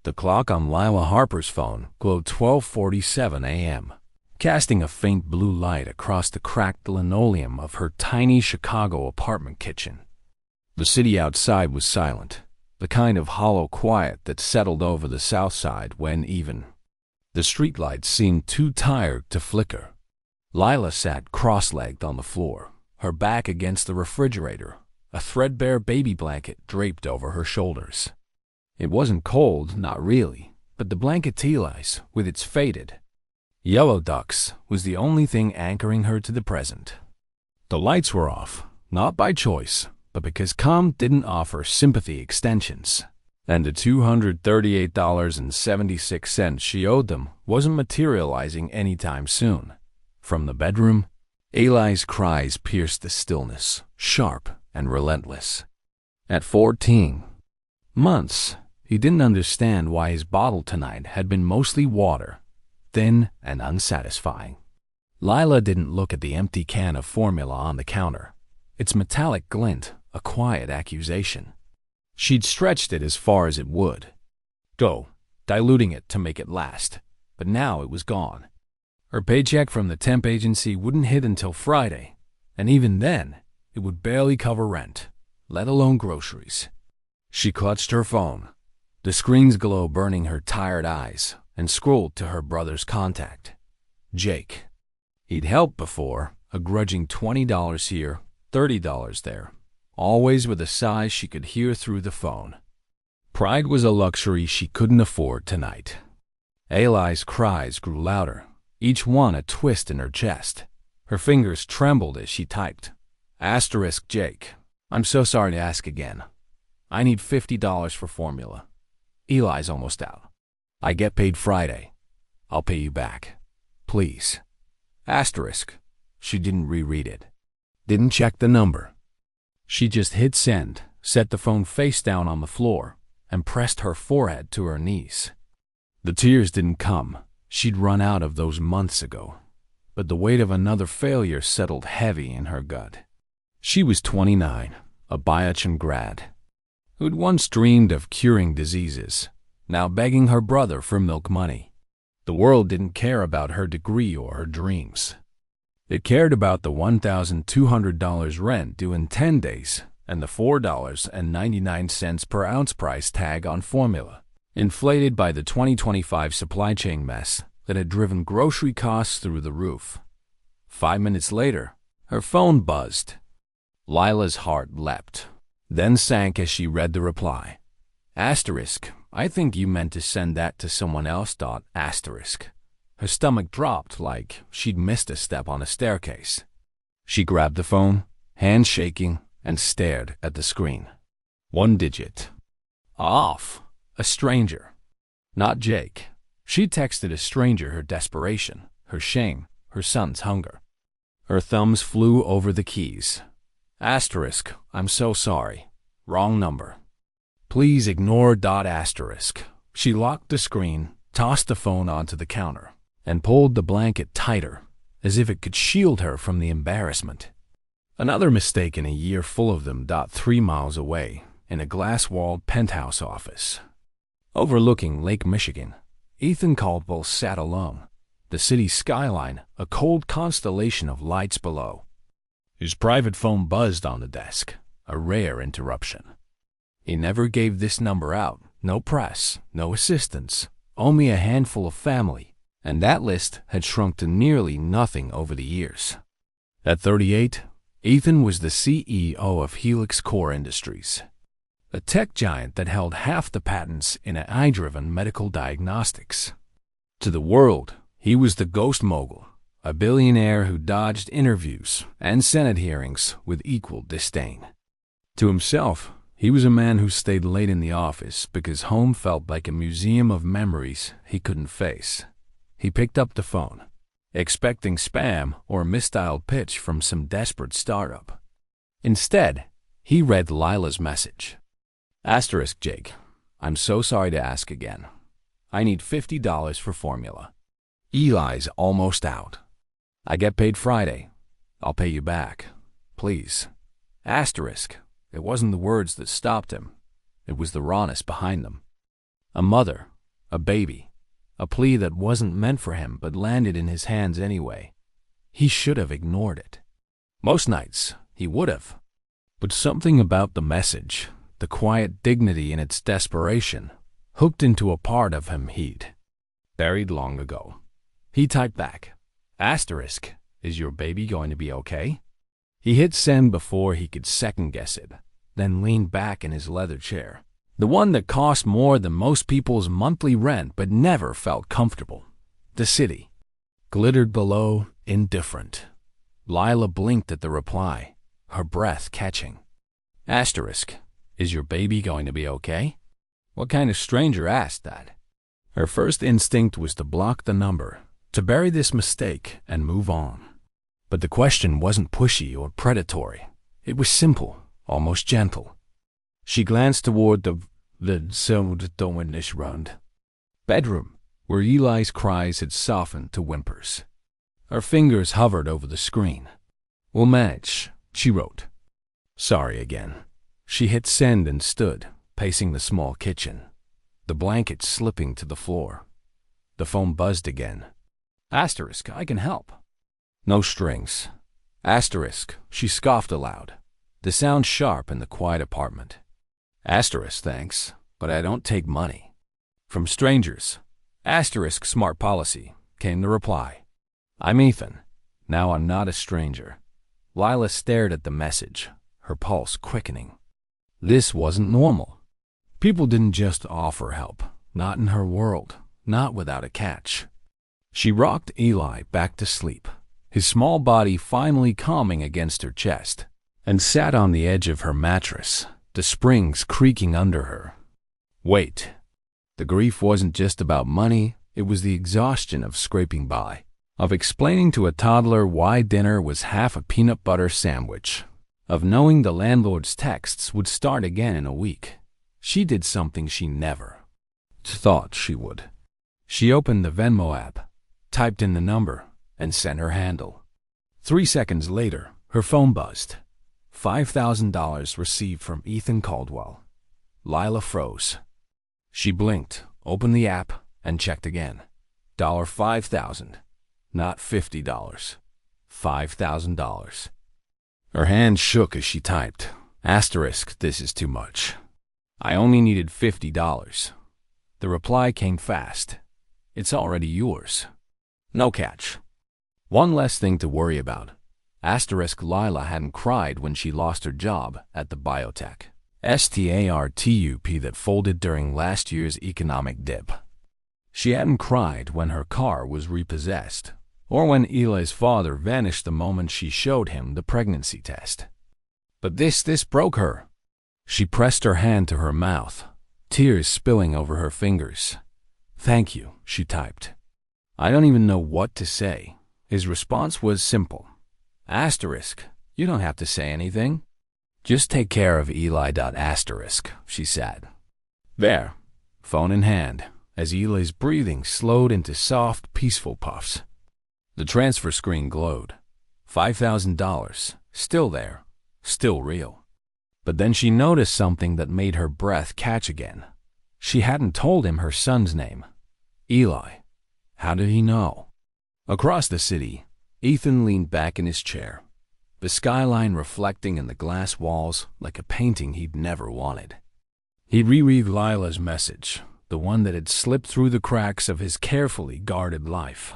The clock on Lila Harper's phone glowed 12:47 a.m., casting a faint blue light across the cracked linoleum of her tiny Chicago apartment kitchen. The city outside was silent, the kind of hollow quiet that settled over the South Side when even the streetlights seemed too tired to flicker. Lila sat cross-legged on the floor, her back against the refrigerator, a threadbare baby blanket draped over her shoulders. It wasn't cold, not really, but the blanket Eli's, with its faded yellow ducks, was the only thing anchoring her to the present. The lights were off, not by choice, but because Com didn't offer sympathy extensions, and the $238.76 she owed them wasn't materializing anytime soon. From the bedroom, Eli's cries pierced the stillness, sharp and relentless. At 14 months, he didn't understand why his bottle tonight had been mostly water, thin and unsatisfying. Lila didn't look at the empty can of formula on the counter, its metallic glint a quiet accusation. She'd stretched it as far as it would go, diluting it to make it last, but now it was gone. Her paycheck from the temp agency wouldn't hit until Friday, and even then, it would barely cover rent, let alone groceries. She clutched her phone, the screen's glow burning her tired eyes, and scrolled to her brother's contact, Jake. He'd helped before, a grudging $20 here, $30 there, always with a sigh she could hear through the phone. Pride was a luxury she couldn't afford tonight. Eli's cries grew louder, each one a twist in her chest. Her fingers trembled as she typed. Asterisk Jake, I'm so sorry to ask again. I need $50 for formula. Eli's almost out. I get paid Friday. I'll pay you back. Please. Asterisk. She didn't reread it. Didn't check the number. She just hit send, set the phone face down on the floor, and pressed her forehead to her knees. The tears didn't come. She'd run out of those months ago. But the weight of another failure settled heavy in her gut. She was 29, a biochem grad, who'd once dreamed of curing diseases, now begging her brother for milk money. The world didn't care about her degree or her dreams. It cared about the $1,200 rent due in 10 days and the $4.99 per ounce price tag on formula, inflated by the 2025 supply chain mess that had driven grocery costs through the roof. 5 minutes later, her phone buzzed. Lila's heart leapt, then sank as she read the reply. Asterisk, I think you meant to send that to someone else. Asterisk. Her stomach dropped like she'd missed a step on a staircase. She grabbed the phone, hands shaking, and stared at the screen. One digit. Off. A stranger. Not Jake. She texted a stranger her desperation, her shame, her son's hunger. Her thumbs flew over the keys. Asterisk, I'm so sorry. Wrong number. Please ignore. Asterisk. She locked the screen, tossed the phone onto the counter, and pulled the blanket tighter, as if it could shield her from the embarrassment. Another mistake in a year full of them. 3 miles away, in a glass-walled penthouse office overlooking Lake Michigan, Ethan Caldwell sat alone, the city's skyline a cold constellation of lights below. His private phone buzzed on the desk, a rare interruption. He never gave this number out, no press, no assistance, only a handful of family, and that list had shrunk to nearly nothing over the years. At 38, Ethan was the CEO of Helix Core Industries, a tech giant that held half the patents in AI-driven medical diagnostics. To the world, he was the ghost mogul, a billionaire who dodged interviews and Senate hearings with equal disdain. To himself, he was a man who stayed late in the office because home felt like a museum of memories he couldn't face. He picked up the phone, expecting spam or a misdialed pitch from some desperate startup. Instead, he read Lila's message. Asterisk Jake, I'm so sorry to ask again. I need $50 for formula. Eli's almost out. I get paid Friday. I'll pay you back. Please. Asterisk. It wasn't the words that stopped him. It was the rawness behind them. A mother, a baby, a plea that wasn't meant for him but landed in his hands anyway. He should have ignored it. Most nights, he would have. But something about the message, the quiet dignity in its desperation, hooked into a part of him he'd buried long ago. He typed back, "Asterisk, is your baby going to be okay?" He hit send before he could second-guess it, then leaned back in his leather chair, the one that cost more than most people's monthly rent but never felt comfortable. The city glittered below, indifferent. Lila blinked at the reply, her breath catching. "Asterisk, is your baby going to be okay?" What kind of stranger asked that? Her first instinct was to block the number, to bury this mistake and move on. But the question wasn't pushy or predatory. It was simple, almost gentle. She glanced toward the bedroom, where Eli's cries had softened to whimpers. Her fingers hovered over the screen. "We'll manage," she wrote. "Sorry again." She hit send and stood, pacing the small kitchen, the blanket slipping to the floor. The phone buzzed again. "Asterisk, I can help." No strings. "Asterisk," she scoffed aloud, the sound sharp in the quiet apartment. "Asterisk, thanks, but I don't take money." From strangers, asterisk smart policy, came the reply. "I'm Ethan. Now I'm not a stranger." Lila stared at the message, her pulse quickening. This wasn't normal. People didn't just offer help, not in her world, not without a catch. She rocked Eli back to sleep, his small body finally calming against her chest, and sat on the edge of her mattress, the springs creaking under her. Wait. The grief wasn't just about money, it was the exhaustion of scraping by, of explaining to a toddler why dinner was half a peanut butter sandwich, of knowing the landlord's texts would start again in a week. She did something she never thought she would. She opened the Venmo app, typed in the number, and sent her handle. 3 seconds later, her phone buzzed. $5,000 received from Ethan Caldwell. Lila froze. She blinked, opened the app, and checked again. $5,000, not $50. $5,000. Her hand shook as she typed, "Asterisk, this is too much. I only needed $50. The reply came fast. "It's already yours." No catch. One less thing to worry about. Asterisk Lila hadn't cried when she lost her job at the biotech startup that folded during last year's economic dip. She hadn't cried when her car was repossessed, or when Eli's father vanished the moment she showed him the pregnancy test. But this broke her. She pressed her hand to her mouth, tears spilling over her fingers. "Thank you," she typed. "I don't even know what to say." His response was simple. "Asterisk, you don't have to say anything. Just take care of Eli. Asterisk," she said. There, phone in hand, as Eli's breathing slowed into soft, peaceful puffs. The transfer screen glowed. $5,000, still there, still real. But then she noticed something that made her breath catch again. She hadn't told him her son's name. Eli. How did he know? Across the city, Ethan leaned back in his chair, the skyline reflecting in the glass walls like a painting he'd never wanted. He'd reread Lila's message, the one that had slipped through the cracks of his carefully guarded life.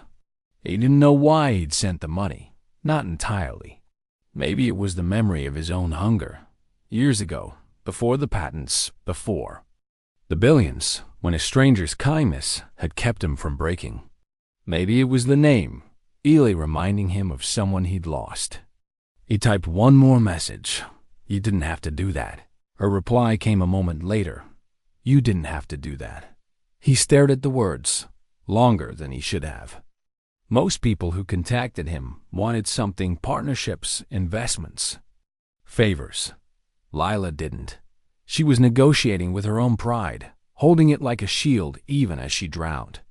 He didn't know why he'd sent the money, not entirely. Maybe it was the memory of his own hunger. Years ago, before the patents, before the billions, when a stranger's kindness had kept him from breaking. Maybe it was the name, Eli, reminding him of someone he'd lost. He typed one more message. "You didn't have to do that." Her reply came a moment later. "You didn't have to do that." He stared at the words, longer than he should have. Most people who contacted him wanted something: partnerships, investments, favors. Lila didn't. She was negotiating with her own pride, holding it like a shield even as she drowned.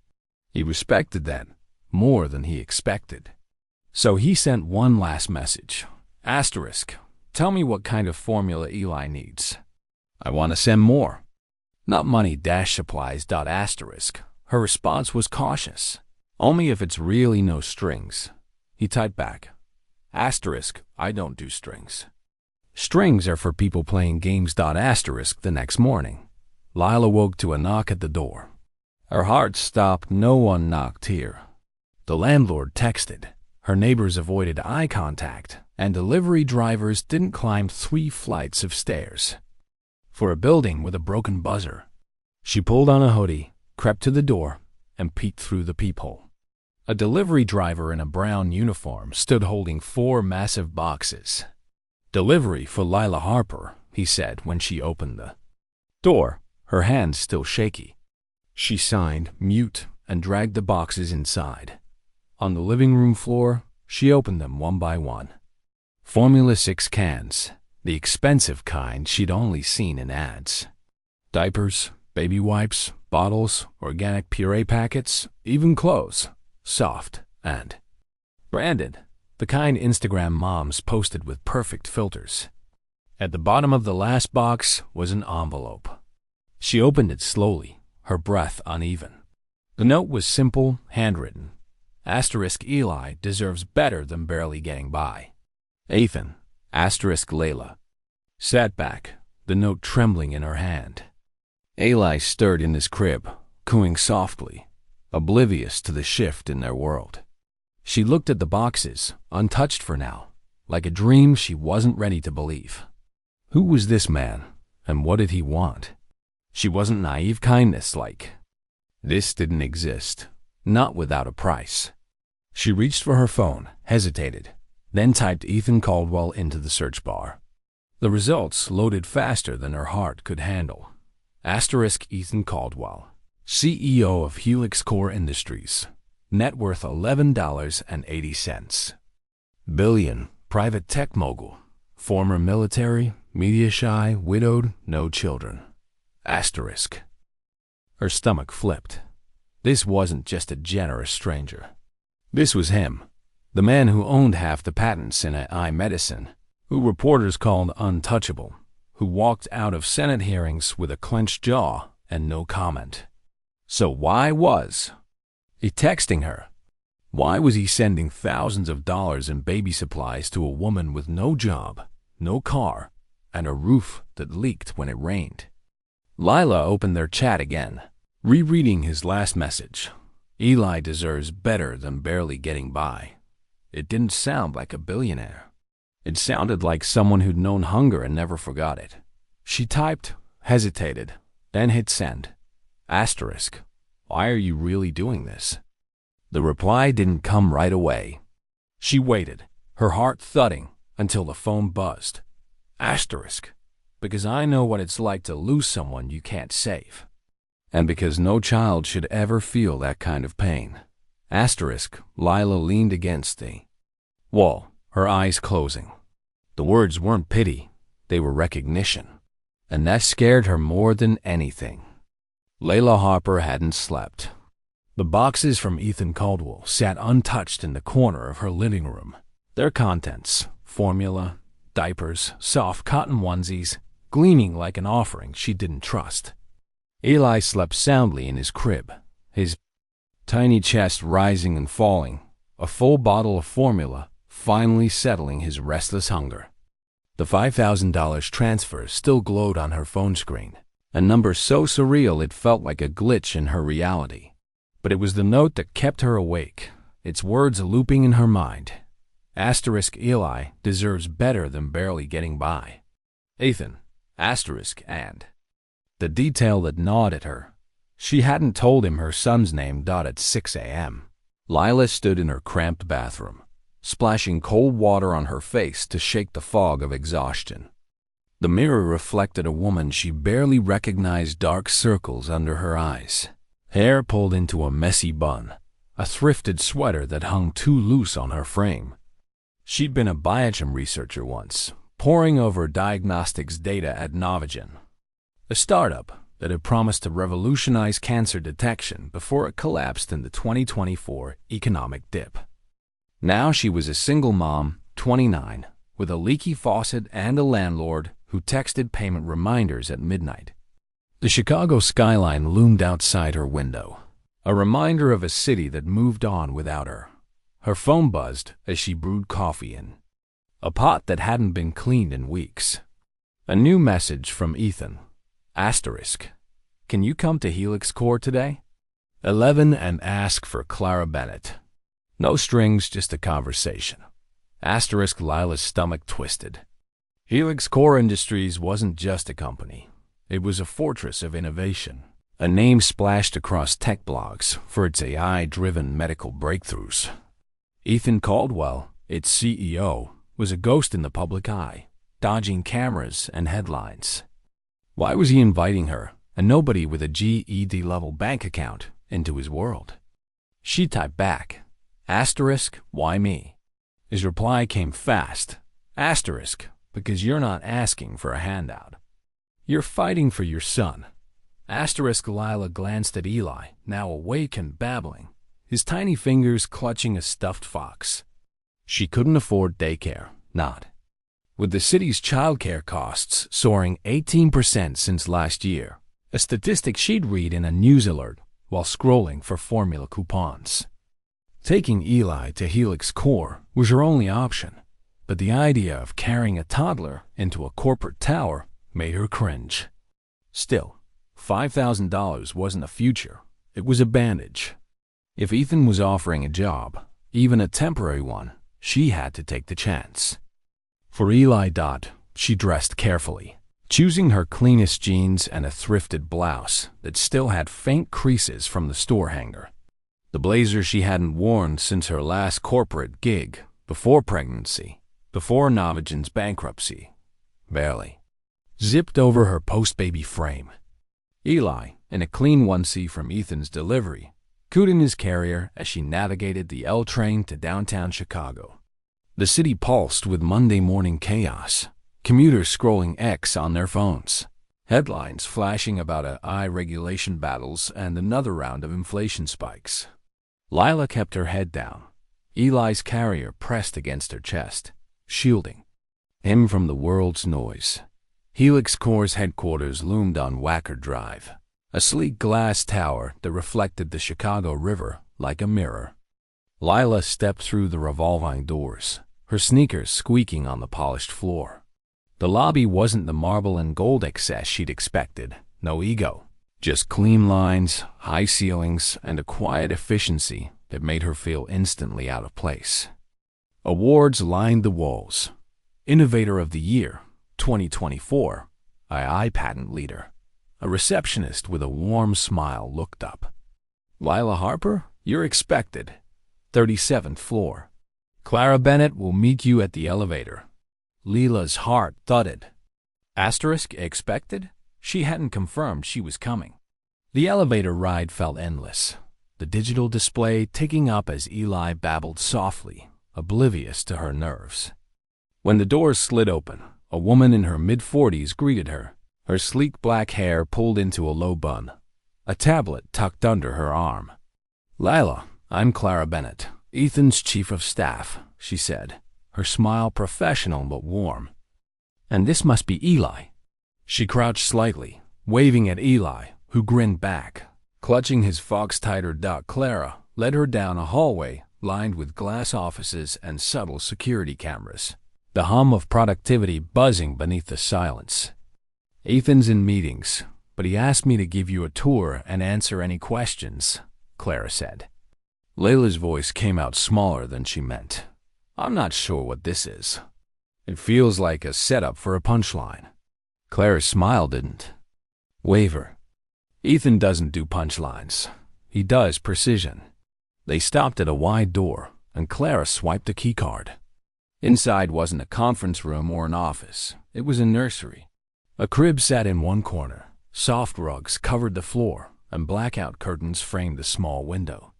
He respected that more than he expected. So he sent one last message. "Asterisk, tell me what kind of formula Eli needs. I want to send more. Not money-supplies. Asterisk, Her response was cautious. Only if it's really no strings. He typed back. Asterisk, I don't do strings. Strings are for people playing games. Asterisk the next morning. Lila woke to a knock at the door. Her heart stopped. No one knocked here. The landlord texted. Her neighbors avoided eye contact, and delivery drivers didn't climb 3 flights of stairs. For a building with a broken buzzer. She pulled on a hoodie, crept to the door, and peeked through the peephole. A delivery driver in a brown uniform stood holding 4 massive boxes. Delivery for Lila Harper, he said when she opened the door, her hands still shaky. She signed, mute, and dragged the boxes inside. On the living room floor, she opened them one by one. Formula 6 cans, the expensive kind she'd only seen in ads. Diapers, baby wipes, bottles, organic puree packets, even clothes, soft and branded, the kind Instagram moms posted with perfect filters. At the bottom of the last box was an envelope. She opened it slowly, her breath uneven. The note was simple, handwritten. Asterisk Eli deserves better than barely getting by. Ethan, asterisk Layla. Sat back, the note trembling in her hand. Eli stirred in his crib, cooing softly, oblivious to the shift in their world. She looked at the boxes, untouched for now, like a dream she wasn't ready to believe. Who was this man, and what did he want? She wasn't naive kindness like. This didn't exist, not without a price. She reached for her phone, hesitated, then typed Ethan Caldwell into the search bar. The results loaded faster than her heart could handle. Asterisk Ethan Caldwell, CEO of Helix Core Industries, net worth $11.80. Billion, private tech mogul, former military, media shy, widowed, no children. Asterisk. Her stomach flipped. This wasn't just a generous stranger. This was him, the man who owned half the patents in AI medicine, who reporters called untouchable, who walked out of Senate hearings with a clenched jaw and no comment. So why was he texting her? Why was he sending thousands of dollars in baby supplies to a woman with no job, no car, and a roof that leaked when it rained? Lila opened their chat again, rereading his last message. Eli deserves better than barely getting by. It didn't sound like a billionaire. It sounded like someone who'd known hunger and never forgot it. She typed, hesitated, then hit send. Asterisk. Why are you really doing this? The reply didn't come right away. She waited, her heart thudding, until the phone buzzed. Asterisk. Because I know what it's like to lose someone you can't save. And because no child should ever feel that kind of pain. Asterisk, Lila leaned against the wall, her eyes closing. The words weren't pity, they were recognition. And that scared her more than anything. Lila Harper hadn't slept. The boxes from Ethan Caldwell sat untouched in the corner of her living room. Their contents, formula, diapers, soft cotton onesies, gleaming like an offering she didn't trust. Eli slept soundly in his crib, his tiny chest rising and falling, a full bottle of formula finally settling his restless hunger. The $5,000 transfer still glowed on her phone screen, a number so surreal it felt like a glitch in her reality. But it was the note that kept her awake, its words looping in her mind. Asterisk Eli deserves better than barely getting by. Ethan, asterisk and. The detail that gnawed at her. She hadn't told him her son's name. At 6 a.m. Lila stood in her cramped bathroom, splashing cold water on her face to shake the fog of exhaustion. The mirror reflected a woman she barely recognized, dark circles under her eyes, hair pulled into a messy bun, a thrifted sweater that hung too loose on her frame. She'd been a biochem researcher once, poring over diagnostics data at Novigen, a startup that had promised to revolutionize cancer detection before it collapsed in the 2024 economic dip. Now she was a single mom, 29, with a leaky faucet and a landlord who texted payment reminders at midnight. The Chicago skyline loomed outside her window, A reminder of a city that moved on without her. Her phone buzzed as she brewed coffee in a pot that hadn't been cleaned in weeks. A new message from Ethan. Asterisk. Can you come to Helix Core today? 11 and ask for Clara Bennett. No strings, just a conversation. Asterisk. Lila's stomach twisted. Helix Core Industries wasn't just a company. It was a fortress of innovation. A name splashed across tech blogs for its AI-driven medical breakthroughs. Ethan Caldwell, its CEO, was a ghost in the public eye, dodging cameras and headlines. Why was he inviting her, and nobody with a GED-level bank account, into his world? She typed back, asterisk, why me? His reply came fast, asterisk, because you're not asking for a handout. You're fighting for your son. Asterisk. Lila glanced at Eli, now awake and babbling, his tiny fingers clutching a stuffed fox. She couldn't afford daycare, not. With the city's childcare costs soaring 18% since last year, a statistic she'd read in a news alert while scrolling for formula coupons. Taking Eli to Helix Core was her only option, but the idea of carrying a toddler into a corporate tower made her cringe. Still, $5,000 wasn't a future, it was a bandage. If Ethan was offering a job, even a temporary one, she had to take the chance. For Eli. She dressed carefully, choosing her cleanest jeans and a thrifted blouse that still had faint creases from the store hanger. The blazer she hadn't worn since her last corporate gig, before pregnancy, before Novigen's bankruptcy, barely, zipped over her post-baby frame. Eli, in a clean onesie from Ethan's delivery, cooed in his carrier as she navigated the L train to downtown Chicago. The city pulsed with Monday morning chaos, commuters scrolling X on their phones, headlines flashing about AI regulation battles and another round of inflation spikes. Lila kept her head down, Eli's carrier pressed against her chest, shielding him from the world's noise. Helix Core's headquarters loomed on Wacker Drive, a sleek glass tower that reflected the Chicago River like a mirror. Lila stepped through the revolving doors, her sneakers squeaking on the polished floor. The lobby wasn't the marble and gold excess she'd expected, no ego, just clean lines, high ceilings, and a quiet efficiency that made her feel instantly out of place. Awards lined the walls. Innovator of the Year, 2024, AI Patent Leader. A receptionist with a warm smile looked up. Lila Harper, you're expected. 37th floor. Clara Bennett will meet you at the elevator. Lila's heart thudded. Asterisk expected? She hadn't confirmed she was coming. The elevator ride felt endless, the digital display ticking up as Eli babbled softly, oblivious to her nerves. When the doors slid open, a woman in her mid-40s greeted her, her sleek black hair pulled into a low bun, a tablet tucked under her arm. Lila, I'm Clara Bennett, Ethan's chief of staff, she said, her smile professional but warm. And this must be Eli. She crouched slightly, waving at Eli, who grinned back. Clutching his fox tighter, Clara led her down a hallway lined with glass offices and subtle security cameras, the hum of productivity buzzing beneath the silence. Ethan's in meetings, but he asked me to give you a tour and answer any questions, Clara said. Lila's voice came out smaller than she meant. I'm not sure what this is. It feels like a setup for a punchline. Clara's smile didn't waver. Ethan doesn't do punchlines. He does precision. They stopped at a wide door, and Clara swiped a keycard. Inside wasn't a conference room or an office. It was a nursery. A crib sat in one corner. Soft rugs covered the floor, and blackout curtains framed the small window.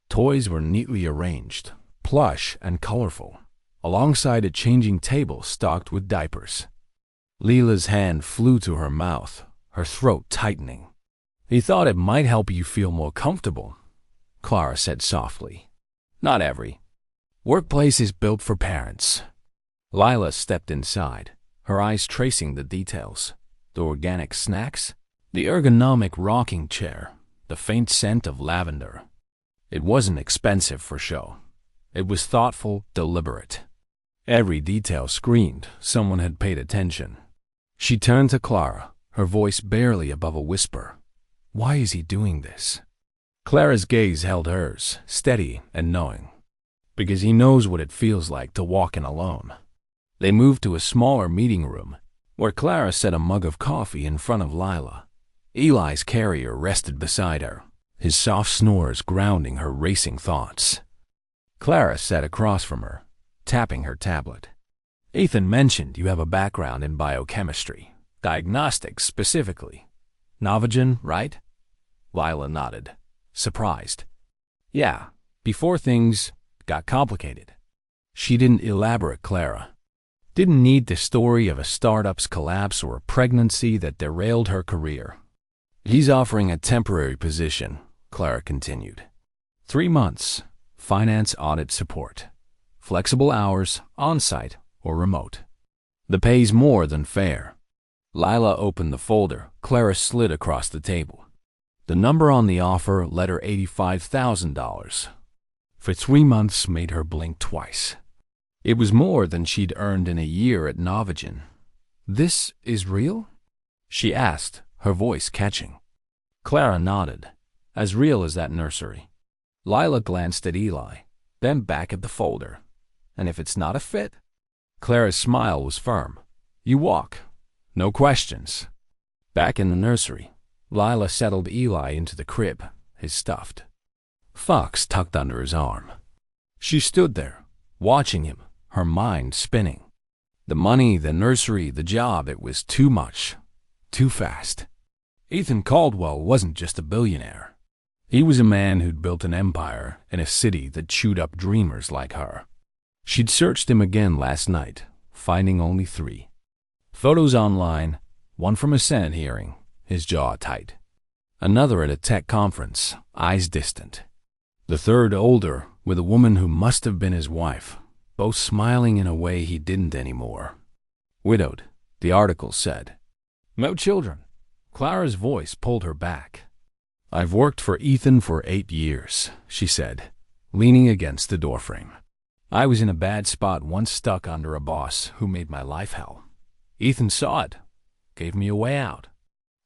Toys were neatly arranged, plush and colorful, alongside a changing table stocked with diapers. Lila's hand flew to her mouth, her throat tightening. He thought it might help you feel more comfortable, Clara said softly. Not every workplace is built for parents. Lila stepped inside, her eyes tracing the details. The organic snacks, the ergonomic rocking chair, the faint scent of lavender. It wasn't expensive for show. It was thoughtful, deliberate. Every detail screamed someone had paid attention. She turned to Clara, her voice barely above a whisper. Why is he doing this? Clara's gaze held hers, steady and knowing. Because he knows what it feels like to walk in alone. They moved to a smaller meeting room, where Clara set a mug of coffee in front of Lila. Eli's carrier rested beside her, his soft snores grounding her racing thoughts. Clara sat across from her, tapping her tablet. Ethan mentioned you have a background in biochemistry, diagnostics specifically. Novogen, right? Lila nodded, surprised. Yeah, before things got complicated. She didn't elaborate Clara. Didn't need the story of a startup's collapse or a pregnancy that derailed her career. He's offering a temporary position, Clara continued. 3 months, finance audit support. Flexible hours, on-site or remote. The pay's more than fair. Lila opened the folder Clara slid across the table. The number on the offer let her $85,000. For 3 months made her blink twice. It was more than she'd earned in a year at Novogen. This is real? She asked, her voice catching. Clara nodded. As real as that nursery. Lila glanced at Eli, then back at the folder. And if it's not a fit? Clara's smile was firm. You walk. No questions. Back in the nursery, Lila settled Eli into the crib, his stuffed fox tucked under his arm. She stood there, watching him, her mind spinning. The money, the nursery, the job, it was too much, too fast. Ethan Caldwell wasn't just a billionaire. He was a man who'd built an empire in a city that chewed up dreamers like her. She'd searched him again last night, finding only 3. Photos online, one from a Senate hearing, his jaw tight. Another at a tech conference, eyes distant. The third older, with a woman who must have been his wife, both smiling in a way he didn't anymore. Widowed, the article said. No children. Clara's voice pulled her back. I've worked for Ethan for 8 years, she said, leaning against the doorframe. I was in a bad spot once, stuck under a boss who made my life hell. Ethan saw it, gave me a way out.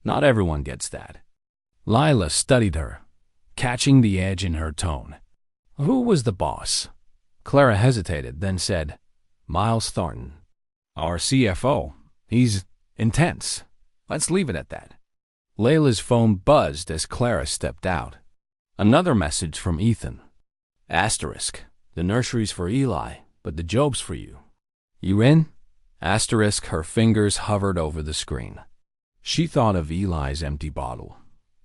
Not everyone gets that. Lila studied her, catching the edge in her tone. Who was the boss? Clara hesitated, then said, Miles Thornton. Our CFO. He's intense. Let's leave it at that. Layla's phone buzzed as Clara stepped out. Another message from Ethan. Asterisk. The nursery's for Eli, but the job's for you. You in? Asterisk. Her fingers hovered over the screen. She thought of Eli's empty bottle,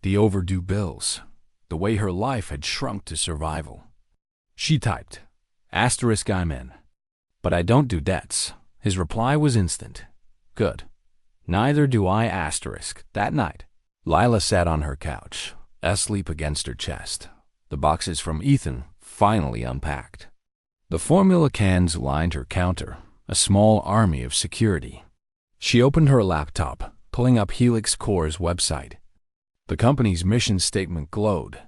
the overdue bills, the way her life had shrunk to survival. She typed, Asterisk, I'm in. But I don't do debts. His reply was instant. Good. Neither do I, asterisk. That night, Lila sat on her couch, asleep against her chest. The boxes from Ethan finally unpacked. The formula cans lined her counter, a small army of security. She opened her laptop, pulling up Helix Core's website. The company's mission statement glowed,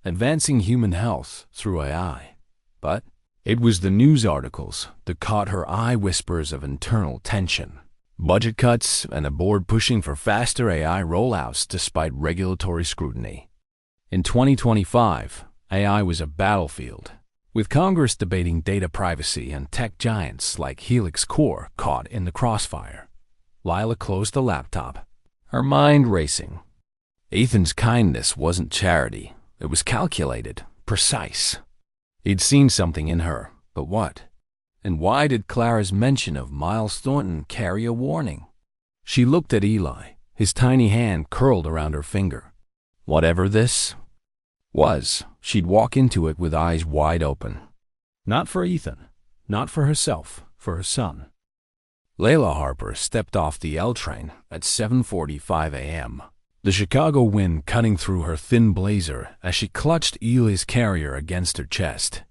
advancing human health through AI. But it was the news articles that caught her eye, whispers of internal tension. Budget cuts and a board pushing for faster AI rollouts despite regulatory scrutiny. In 2025, AI was a battlefield, with Congress debating data privacy and tech giants like Helix Core caught in the crossfire. Lila closed the laptop, her mind racing. Ethan's kindness wasn't charity. It was calculated, precise. He'd seen something in her, but what? And why did Clara's mention of Miles Thornton carry a warning? She looked at Eli, his tiny hand curled around her finger. Whatever this was, she'd walk into it with eyes wide open. Not for Ethan, not for herself, for her son. Lila Harper stepped off the L train at 7:45 a.m., the Chicago wind cutting through her thin blazer as she clutched Eli's carrier against her chest.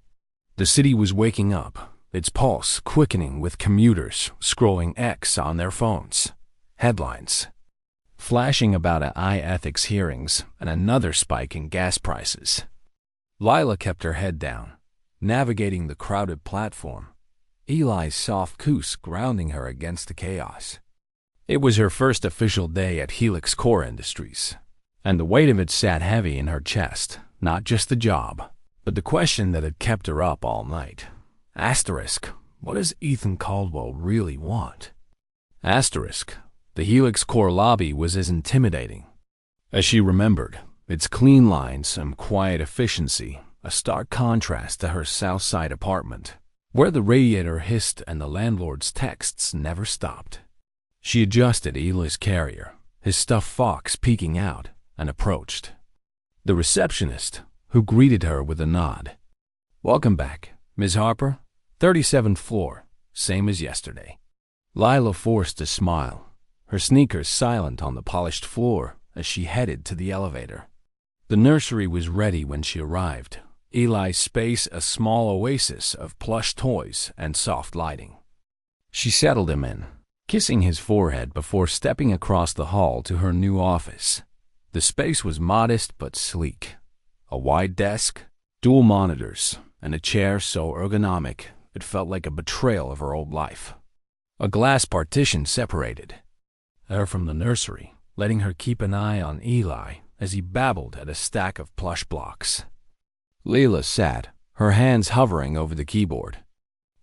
The city was waking up, its pulse quickening with commuters scrolling X on their phones. Headlines. flashing about AI ethics hearings and another spike in gas prices. Lila kept her head down, navigating the crowded platform, Eli's soft coos grounding her against the chaos. It was her first official day at Helix Core Industries, and the weight of it sat heavy in her chest, not just the job, but the question that had kept her up all night. Asterisk, what does Ethan Caldwell really want? Asterisk, the Helix Core lobby was as intimidating as she remembered, its clean lines and quiet efficiency, a stark contrast to her South Side apartment, where the radiator hissed and the landlord's texts never stopped. She adjusted Eli's carrier, his stuffed fox peeking out, and approached the receptionist, who greeted her with a nod. "Welcome back, Ms. Harper. 37th floor, same as yesterday." Lila forced a smile, her sneakers silent on the polished floor as she headed to the elevator. The nursery was ready when she arrived, Eli's space a small oasis of plush toys and soft lighting. She settled him in, kissing his forehead before stepping across the hall to her new office. The space was modest but sleek. A wide desk, dual monitors, and a chair so ergonomic it felt like a betrayal of her old life. A glass partition separated her from the nursery, letting her keep an eye on Eli as he babbled at a stack of plush blocks. Lila sat, her hands hovering over the keyboard.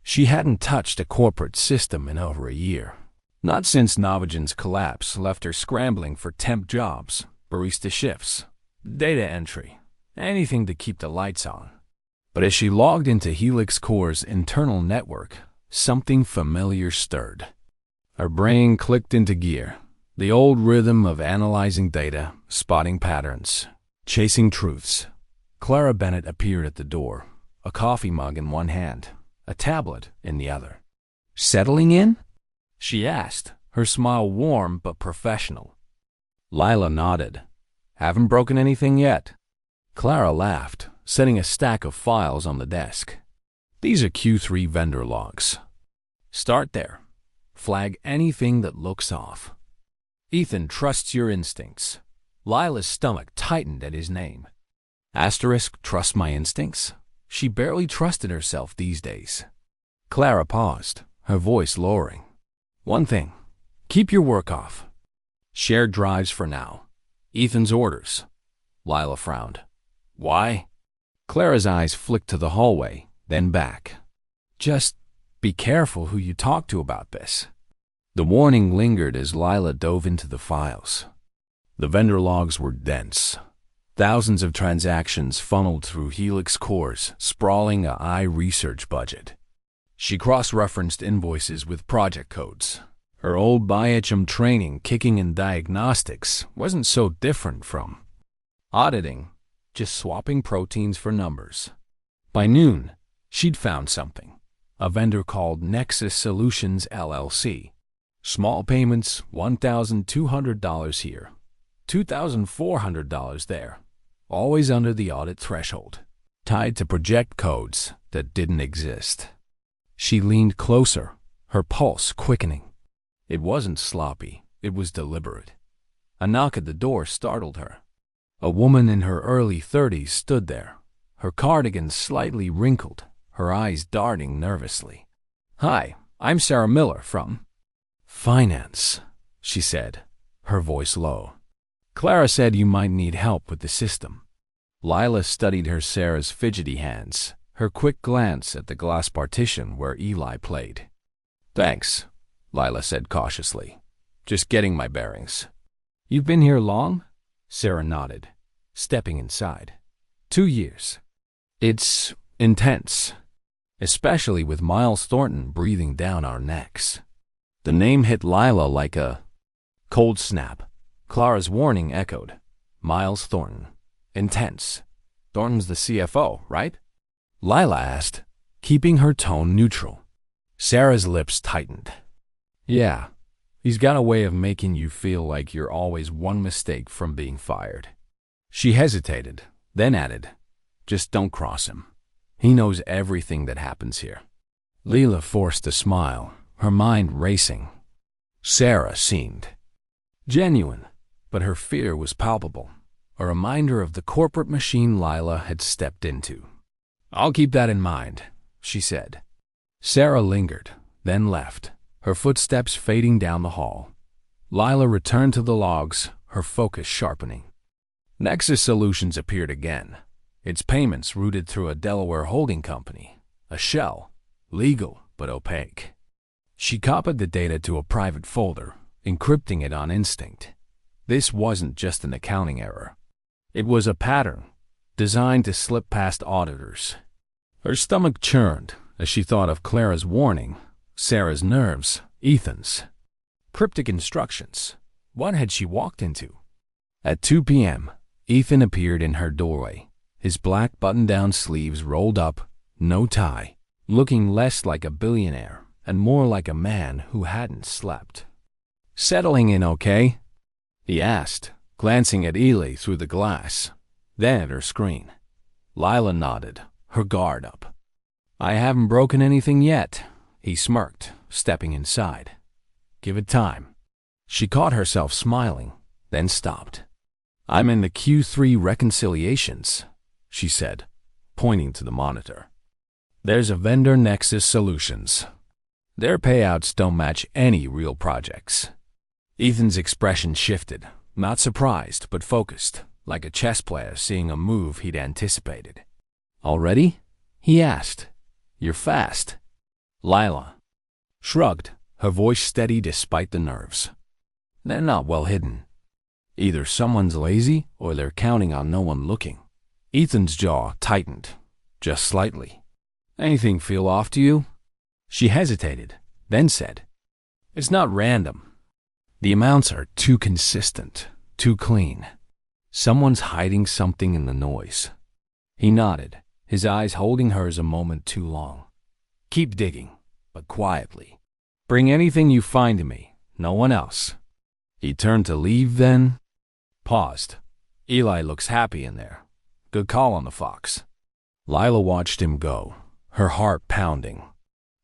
She hadn't touched a corporate system in over a year, not since Novagen's collapse left her scrambling for temp jobs, barista shifts, data entry, anything to keep the lights on. But as she logged into Helix Core's internal network, something familiar stirred. Her brain clicked into gear, the old rhythm of analyzing data, spotting patterns, chasing truths. Clara Bennett appeared at the door, a coffee mug in one hand, a tablet in the other. "Settling in?" she asked, her smile warm but professional. Lila nodded. "Haven't broken anything yet." Clara laughed, setting a stack of files on the desk. "These are Q3 vendor logs. Start there. Flag anything that looks off." "Ethan trusts your instincts." Lila's stomach tightened at his name. Asterisk, trust my instincts? She barely trusted herself these days. Clara paused, her voice lowering. "One thing. Keep your work off. Shared drives for now. Ethan's orders." Lila frowned. "Why?" Clara's eyes flicked to the hallway, then back. "Just be careful who you talk to about this." The warning lingered as Lila dove into the files. The vendor logs were dense. Thousands of transactions funneled through Helix Core's sprawling AI research budget. She cross-referenced invoices with project codes. Her old BIHM training kicking in diagnostics wasn't so different from auditing, just swapping proteins for numbers. By noon, she'd found something. A vendor called Nexus Solutions LLC. Small payments, $1,200 here, $2,400 there. Always under the audit threshold, tied to project codes that didn't exist. She leaned closer, her pulse quickening. It wasn't sloppy, it was deliberate. A knock at the door startled her. A woman in her early 30s stood there, her cardigan slightly wrinkled, her eyes darting nervously. "Hi, I'm Sarah Miller from Finance," she said, her voice low. "Clara said you might need help with the system." Lila studied Sarah's fidgety hands, her quick glance at the glass partition where Eli played. "Thanks," Lila said cautiously. "Just getting my bearings." "You've been here long?" Sarah nodded, stepping inside. 2 years. "It's intense, especially with Miles Thornton breathing down our necks." The name hit Lila like a cold snap. Clara's warning echoed. Miles Thornton. Intense. Thornton's the CFO, right? Lila asked, keeping her tone neutral. Sarah's lips tightened. "Yeah, he's got a way of making you feel like you're always one mistake from being fired." She hesitated, then added, "Just don't cross him. He knows everything that happens here." Lila forced a smile, her mind racing. Sarah seemed genuine, but her fear was palpable, a reminder of the corporate machine Lila had stepped into. "I'll keep that in mind," she said. Sarah lingered, then left, her footsteps fading down the hall. Lila returned to the logs, her focus sharpening. Nexus Solutions appeared again, its payments routed through a Delaware holding company, a shell, legal but opaque. She copied the data to a private folder, encrypting it on instinct. This wasn't just an accounting error. It was a pattern, designed to slip past auditors. Her stomach churned as she thought of Clara's warning, Sarah's nerves, Ethan's. Cryptic instructions. What had she walked into? At 2 p.m., Ethan appeared in her doorway, his black button-down sleeves rolled up, no tie, looking less like a billionaire and more like a man who hadn't slept. "Settling in okay?" he asked, glancing at Ely through the glass, then at her screen. Lila nodded, her guard up. "I haven't broken anything yet," he smirked, stepping inside. "Give it time." She caught herself smiling, then stopped. "I'm in the Q3 reconciliations," she said, pointing to the monitor. "There's a vendor Nexus Solutions. Their payouts don't match any real projects." Ethan's expression shifted, not surprised but focused, like a chess player seeing a move he'd anticipated. "Already?" he asked. "You're fast." Lila shrugged, her voice steady despite the nerves. "They're not well hidden. Either someone's lazy or they're counting on no one looking." Ethan's jaw tightened, just slightly. "Anything feel off to you?" She hesitated, then said, "It's not random. The amounts are too consistent, too clean. Someone's hiding something in the noise." He nodded, his eyes holding hers a moment too long. "Keep digging, but quietly. Bring anything you find to me, no one else." He turned to leave then, paused. "Eli looks happy in there. Good call on the fox." Lila watched him go, her heart pounding.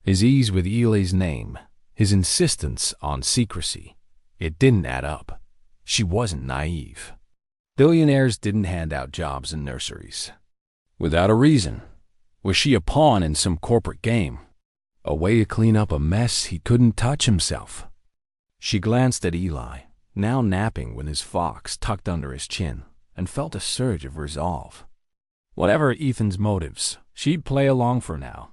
His ease with Eli's name, his insistence on secrecy. It didn't add up. She wasn't naive. Billionaires didn't hand out jobs in nurseries without a reason. Was she a pawn in some corporate game? A way to clean up a mess he couldn't touch himself? She glanced at Eli, now napping with his fox tucked under his chin, and felt a surge of resolve. Whatever Ethan's motives, she'd play along for now.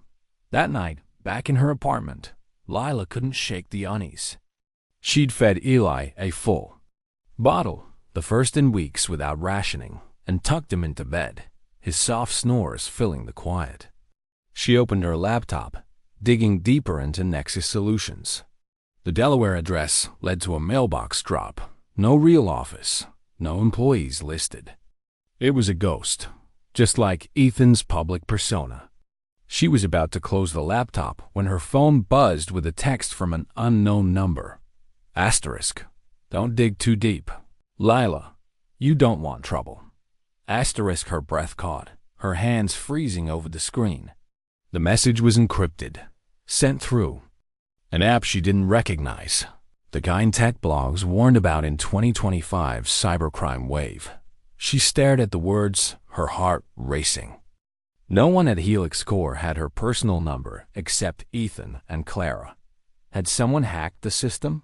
That night, back in her apartment, Lila couldn't shake the unease. She'd fed Eli a full bottle, the first in weeks without rationing, and tucked him into bed, his soft snores filling the quiet. She opened her laptop, digging deeper into Nexus Solutions. The Delaware address led to a mailbox drop. No real office, no employees listed. It was a ghost, just like Ethan's public persona. She was about to close the laptop when her phone buzzed with a text from an unknown number. Asterisk. "Don't dig too deep. Lila, you don't want trouble." Asterisk. Her breath caught, her hands freezing over the screen. The message was encrypted, sent through an app she didn't recognize, the kind tech blogs warned about in 2025's cybercrime wave. She stared at the words, her heart racing. No one at Helix Core had her personal number except Ethan and Clara. Had someone hacked the system?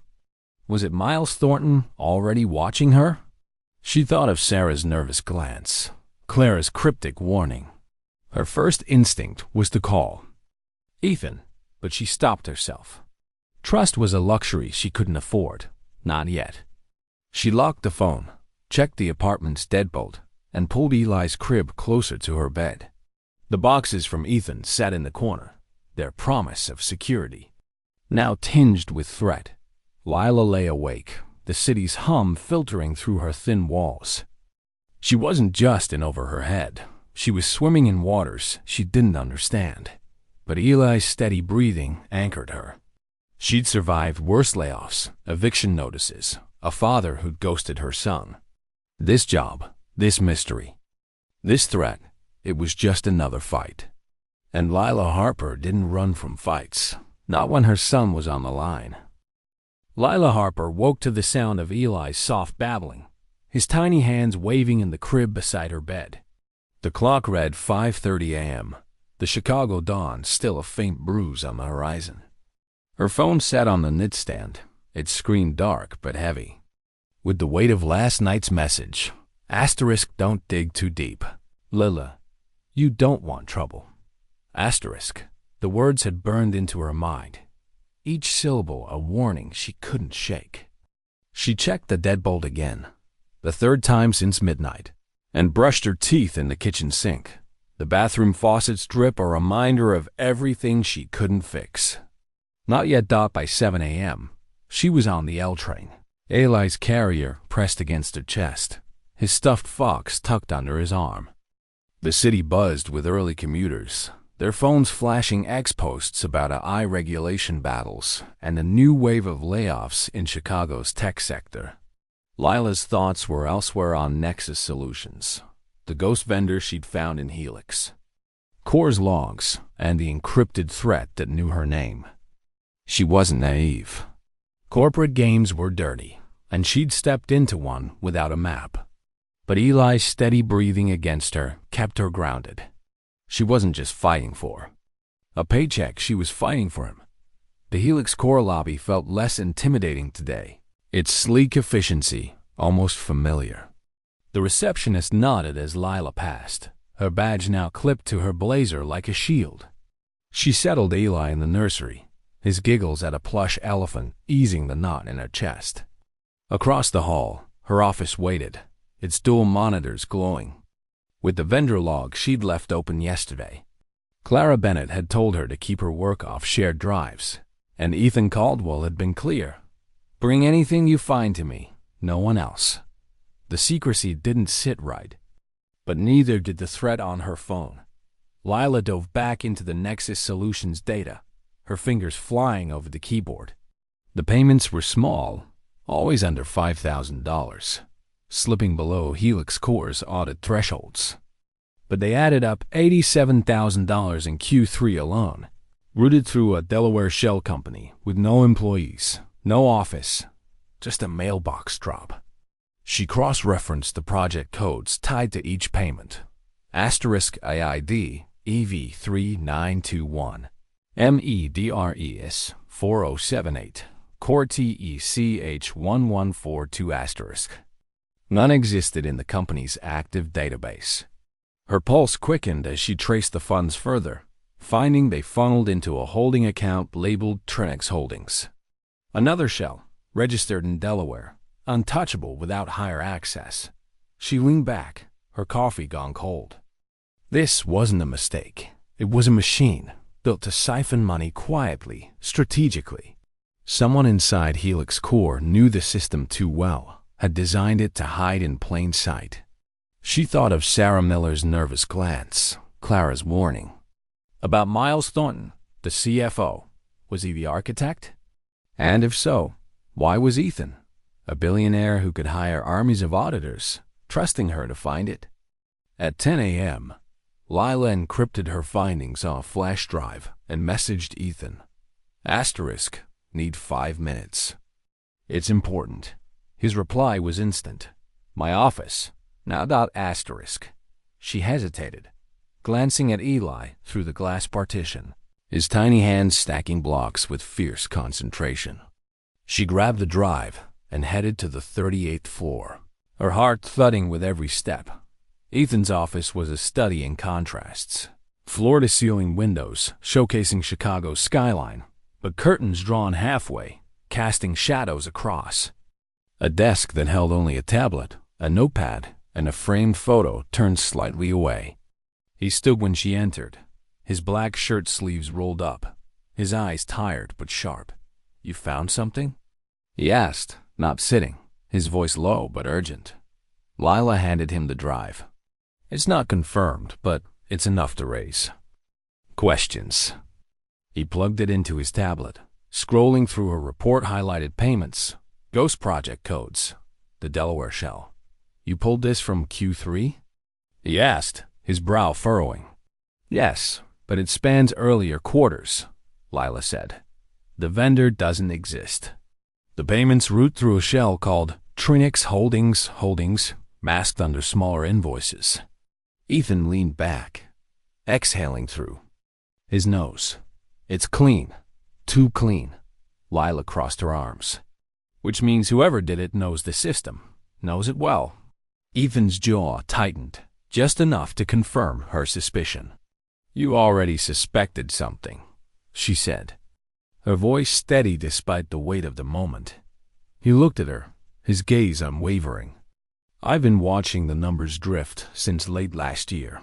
Was it Miles Thornton already watching her? She thought of Sarah's nervous glance, Clara's cryptic warning. Her first instinct was to call Ethan, but she stopped herself. Trust was a luxury she couldn't afford, not yet. She locked the phone, checked the apartment's deadbolt, and pulled Eli's crib closer to her bed. The boxes from Ethan sat in the corner, their promise of security, now tinged with threat. Lila lay awake, the city's hum filtering through her thin walls. She wasn't just in over her head. She was swimming in waters she didn't understand. But Eli's steady breathing anchored her. She'd survived worse layoffs, eviction notices, a father who'd ghosted her son. This job, this mystery, this threat, it was just another fight. And Lila Harper didn't run from fights, not when her son was on the line. Lila Harper woke to the sound of Eli's soft babbling, his tiny hands waving in the crib beside her bed. The clock read 5:30 a.m., the Chicago dawn still a faint bruise on the horizon. Her phone sat on the nightstand, its screen dark but heavy, with the weight of last night's message. Asterisk, don't dig too deep. Lila, you don't want trouble. Asterisk. The words had burned into her mind, each syllable a warning she couldn't shake. She checked the deadbolt again, the third time since midnight, and brushed her teeth in the kitchen sink. The bathroom faucet's drip a reminder of everything she couldn't fix. Not yet by 7 a.m., she was on the L train. Eli's carrier pressed against her chest, his stuffed fox tucked under his arm. The city buzzed with early commuters, their phones flashing X-posts about AI regulation battles and a new wave of layoffs in Chicago's tech sector. Lila's thoughts were elsewhere on Nexus Solutions, the ghost vendor she'd found in Helix, Core's logs, and the encrypted threat that knew her name. She wasn't naive. Corporate games were dirty, and she'd stepped into one without a map. But Eli's steady breathing against her kept her grounded. She wasn't just fighting for a paycheck, she was fighting for him. The Helix Core lobby felt less intimidating today, its sleek efficiency almost familiar. The receptionist nodded as Lila passed, her badge now clipped to her blazer like a shield. She settled Eli in the nursery, his giggles at a plush elephant easing the knot in her chest. Across the hall, her office waited, its dual monitors glowing, with the vendor log she'd left open yesterday. Clara Bennett had told her to keep her work off shared drives, and Ethan Caldwell had been clear. Bring anything you find to me, no one else. The secrecy didn't sit right, but neither did the threat on her phone. Lila dove back into the Nexus Solutions data, her fingers flying over the keyboard. The payments were small, always under $5,000. Slipping below Helix Core's audit thresholds. But they added up $87,000 in Q3 alone, routed through a Delaware shell company with no employees, no office, just a mailbox drop. She cross-referenced the project codes tied to each payment. Asterisk AID EV3921, MEDRES 4078, Core TECH1142 asterisk. None existed in the company's active database. Her pulse quickened as she traced the funds further, finding they funneled into a holding account labeled Trinix Holdings. Another shell, registered in Delaware, untouchable without higher access. She leaned back, her coffee gone cold. This wasn't a mistake. It was a machine, built to siphon money quietly, strategically. Someone inside Helix Core knew the system too well, had designed it to hide in plain sight. She thought of Sarah Miller's nervous glance, Clara's warning. About Miles Thornton, the CFO. Was he the architect? And if so, why was Ethan, a billionaire who could hire armies of auditors, trusting her to find it? At 10 a.m., Lila encrypted her findings on a flash drive and messaged Ethan. Asterisk, need 5 minutes. It's important. His reply was instant. My office. Now asterisk. She hesitated, glancing at Eli through the glass partition, his tiny hands stacking blocks with fierce concentration. She grabbed the drive and headed to the 38th floor, her heart thudding with every step. Ethan's office was a study in contrasts. Floor-to-ceiling windows showcasing Chicago's skyline, but curtains drawn halfway, casting shadows across. A desk that held only a tablet, a notepad, and a framed photo turned slightly away. He stood when she entered, his black shirt sleeves rolled up, his eyes tired but sharp. You found something? He asked, not sitting, his voice low but urgent. Lila handed him the drive. It's not confirmed, but it's enough to raise questions. He plugged it into his tablet, scrolling through her report-highlighted payments, ghost project codes, the Delaware shell. You pulled this from Q3? He asked, his brow furrowing. Yes, but it spans earlier quarters, Lila said. The vendor doesn't exist. The payments route through a shell called Trinix Holdings, masked under smaller invoices. Ethan leaned back, exhaling through his nose. It's clean. Too clean. Lila crossed her arms. Which means whoever did it knows the system, knows it well. Ethan's jaw tightened, just enough to confirm her suspicion. You already suspected something, she said, her voice steady despite the weight of the moment. He looked at her, his gaze unwavering. I've been watching the numbers drift since late last year.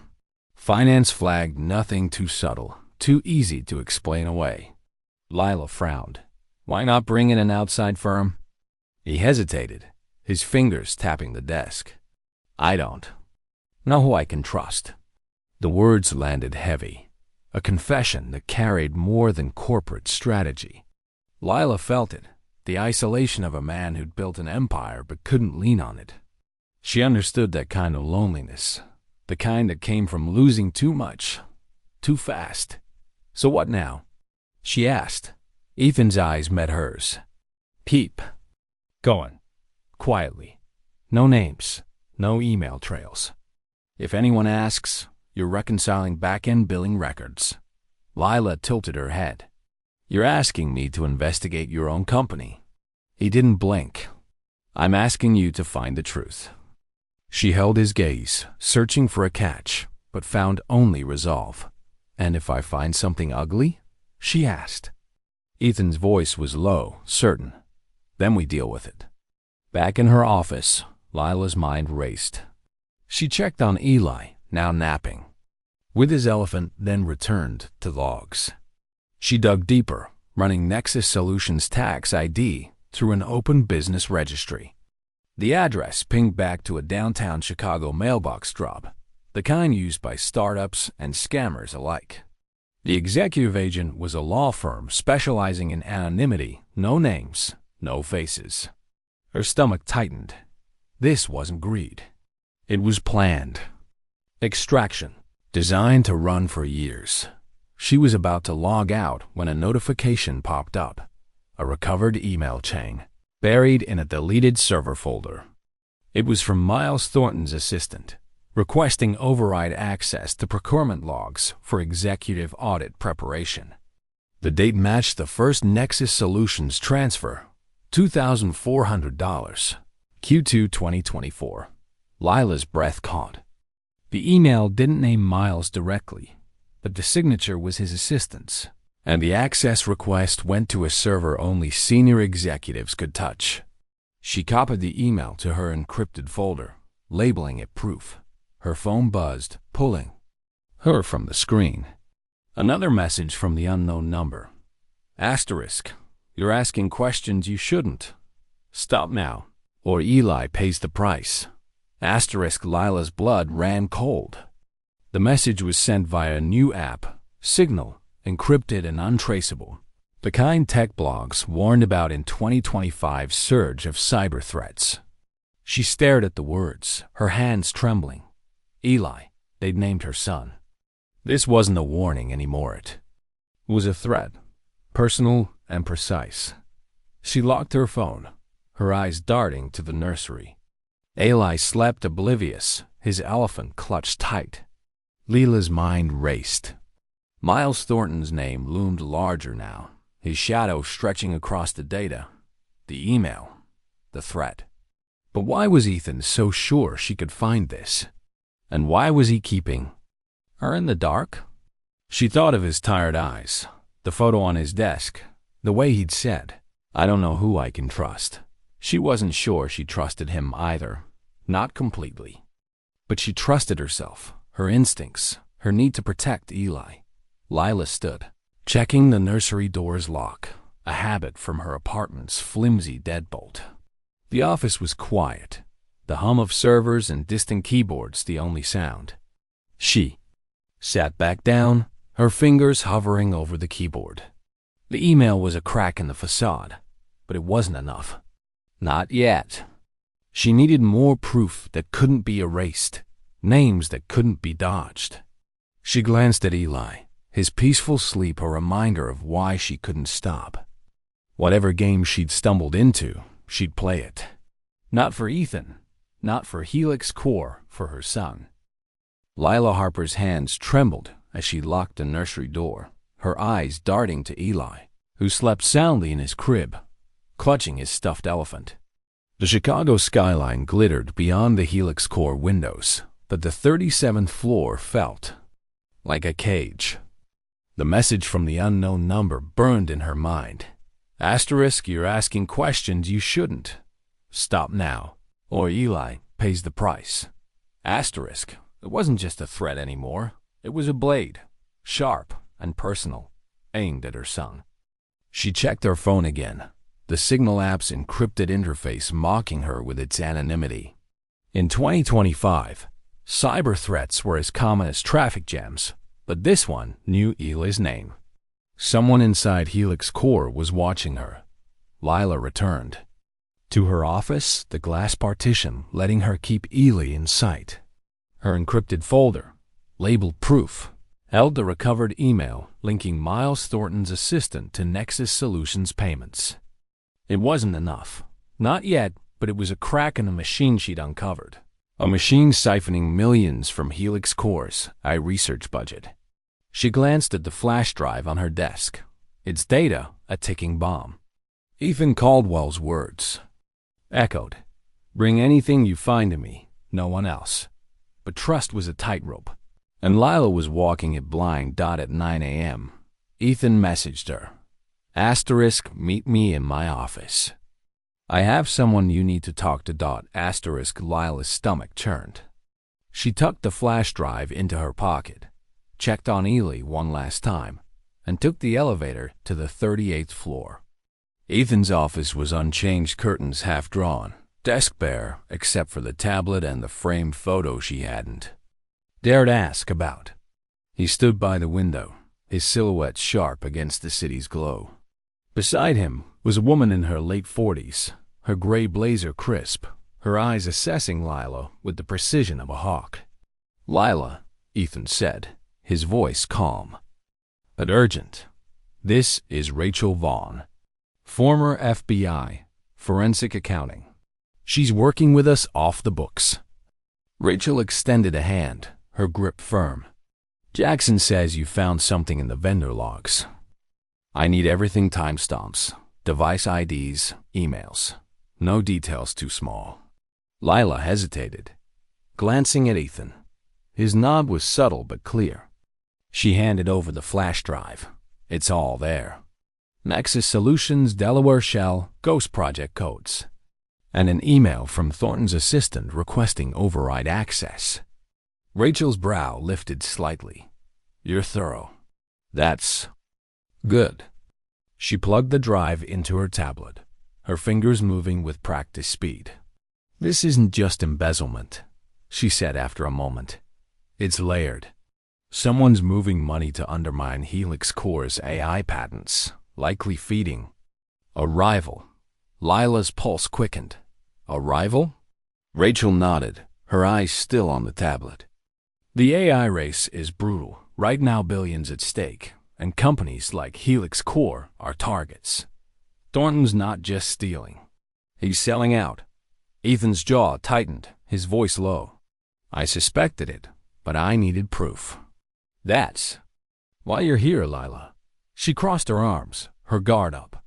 Finance flagged nothing too subtle, too easy to explain away. Lila frowned. Why not bring in an outside firm? He hesitated, his fingers tapping the desk. I don't know who I can trust. The words landed heavy, a confession that carried more than corporate strategy. Lila felt it, the isolation of a man who'd built an empire but couldn't lean on it. She understood that kind of loneliness, the kind that came from losing too much, too fast. So what now? She asked. Ethan's eyes met hers. Keep going. Quietly. No names, no email trails. If anyone asks, you're reconciling back-end billing records. Lila tilted her head. You're asking me to investigate your own company. He didn't blink. I'm asking you to find the truth. She held his gaze, searching for a catch, but found only resolve. And if I find something ugly? She asked. Ethan's voice was low, certain. Then we deal with it. Back in her office, Lila's mind raced. She checked on Eli, now napping. With his elephant, then returned to logs. She dug deeper, running Nexus Solutions Tax ID through an open business registry. The address pinged back to a downtown Chicago mailbox drop, the kind used by startups and scammers alike. The executive agent was a law firm specializing in anonymity, no names, no faces. Her stomach tightened. This wasn't greed. It was planned. Extraction, designed to run for years. She was about to log out when a notification popped up. A recovered email chain, buried in a deleted server folder. It was from Miles Thornton's assistant, requesting override access to procurement logs for executive audit preparation. The date matched the first Nexus Solutions transfer, $2,400, Q2 2024. Lila's breath caught. The email didn't name Miles directly, but the signature was his assistant's, and the access request went to a server only senior executives could touch. She copied the email to her encrypted folder, labeling it proof. Her phone buzzed, pulling her from the screen. Another message from the unknown number. Asterisk. You're asking questions you shouldn't. Stop now, or Eli pays the price. Asterisk. Lila's blood ran cold. The message was sent via a new app, Signal, encrypted and untraceable. The kind tech blogs warned about in 2025's surge of cyber threats. She stared at the words, her hands trembling. Eli, they'd named her son. This wasn't a warning anymore. It was a threat, personal and precise. She locked her phone, her eyes darting to the nursery. Eli slept oblivious, his elephant clutched tight. Lila's mind raced. Miles Thornton's name loomed larger now, his shadow stretching across the data, the email, the threat. But why was Ethan so sure she could find this? And why was he keeping her in the dark? She thought of his tired eyes, the photo on his desk, the way he'd said, I don't know who I can trust. She wasn't sure she trusted him either, not completely. But she trusted herself, her instincts, her need to protect Eli. Lila stood, checking the nursery door's lock, a habit from her apartment's flimsy deadbolt. The office was quiet, the hum of servers and distant keyboards the only sound. She sat back down, her fingers hovering over the keyboard. The email was a crack in the facade, but it wasn't enough. Not yet. She needed more proof that couldn't be erased, names that couldn't be dodged. She glanced at Eli, his peaceful sleep a reminder of why she couldn't stop. Whatever game she'd stumbled into, she'd play it. Not for Ethan, not for Helix Core, for her son. Lila Harper's hands trembled as she locked the nursery door, her eyes darting to Eli, who slept soundly in his crib, clutching his stuffed elephant. The Chicago skyline glittered beyond the Helix Core windows, but the 37th floor felt like a cage. The message from the unknown number burned in her mind. Asterisk, you're asking questions you shouldn't. Stop now, or Eli pays the price. Asterisk, it wasn't just a threat anymore. It was a blade, sharp and personal, aimed at her son. She checked her phone again, the Signal app's encrypted interface mocking her with its anonymity. In 2025, cyber threats were as common as traffic jams, but this one knew Eli's name. Someone inside Helix Core was watching her. Lila returned to her office, the glass partition letting her keep Eli in sight. Her encrypted folder, labeled proof, held the recovered email linking Miles Thornton's assistant to Nexus Solutions payments. It wasn't enough. Not yet, but it was a crack in a machine she'd uncovered. A machine siphoning millions from Helix Core's research budget. She glanced at the flash drive on her desk. Its data, a ticking bomb. Ethan Caldwell's words echoed. Bring anything you find to me, no one else. But trust was a tightrope, and Lila was walking it blind. At 9 a.m., Ethan messaged her. Asterisk, meet me in my office. I have someone you need to talk to. Asterisk, Lila's stomach churned. She tucked the flash drive into her pocket, checked on Eli one last time, and took the elevator to the 38th floor. Ethan's office was unchanged, curtains half drawn, desk bare except for the tablet and the framed photo she hadn't dared ask about. He stood by the window, his silhouette sharp against the city's glow. Beside him was a woman in her late 40s, her gray blazer crisp, her eyes assessing Lila with the precision of a hawk. Lila, Ethan said, his voice calm, but urgent. This is Rachel Vaughn, former FBI, forensic accounting. She's working with us off the books. Rachel extended a hand, her grip firm. Jackson says you found something in the vendor logs. I need everything, timestamps, device IDs, emails. No details too small. Lila hesitated, glancing at Ethan. His nod was subtle but clear. She handed over the flash drive. It's all there. Nexus Solutions, Delaware Shell, Ghost Project codes. And an email from Thornton's assistant requesting override access. Rachel's brow lifted slightly. You're thorough. That's good. She plugged the drive into her tablet, her fingers moving with practiced speed. This isn't just embezzlement, she said after a moment. It's layered. Someone's moving money to undermine Helix Core's AI patents, likely feeding a rival. Lila's pulse quickened. A rival? Rachel nodded, her eyes still on the tablet. The AI race is brutal. Right now, billions at stake, and companies like Helix Core are targets. Thornton's not just stealing. He's selling out. Ethan's jaw tightened, his voice low. I suspected it, but I needed proof. That's why you're here, Lila. She crossed her arms, her guard up.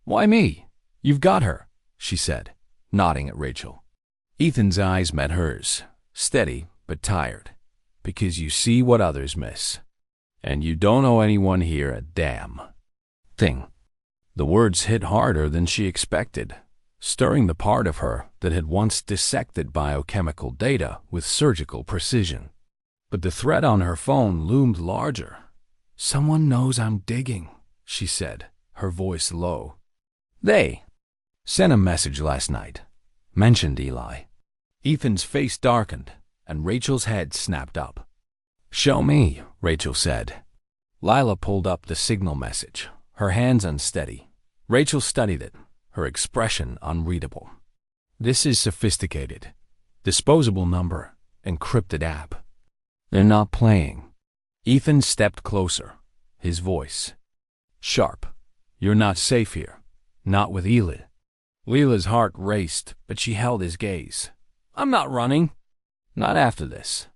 Why me? You've got her, she said, nodding at Rachel. Ethan's eyes met hers, steady but tired. Because you see what others miss. And you don't owe anyone here a damn thing. The words hit harder than she expected, stirring the part of her that had once dissected biochemical data with surgical precision. But the threat on her phone loomed larger. Someone knows I'm digging, she said, her voice low. They sent a message last night, mentioned Eli. Ethan's face darkened, and Rachel's head snapped up. Show me, Rachel said. Lila pulled up the signal message, her hands unsteady. Rachel studied it, her expression unreadable. This is sophisticated. Disposable number, encrypted app. They're not playing. Ethan stepped closer, his voice sharp. You're not safe here. Not with Eli. Lila's heart raced, but she held his gaze. "I'm not running." "Not after this."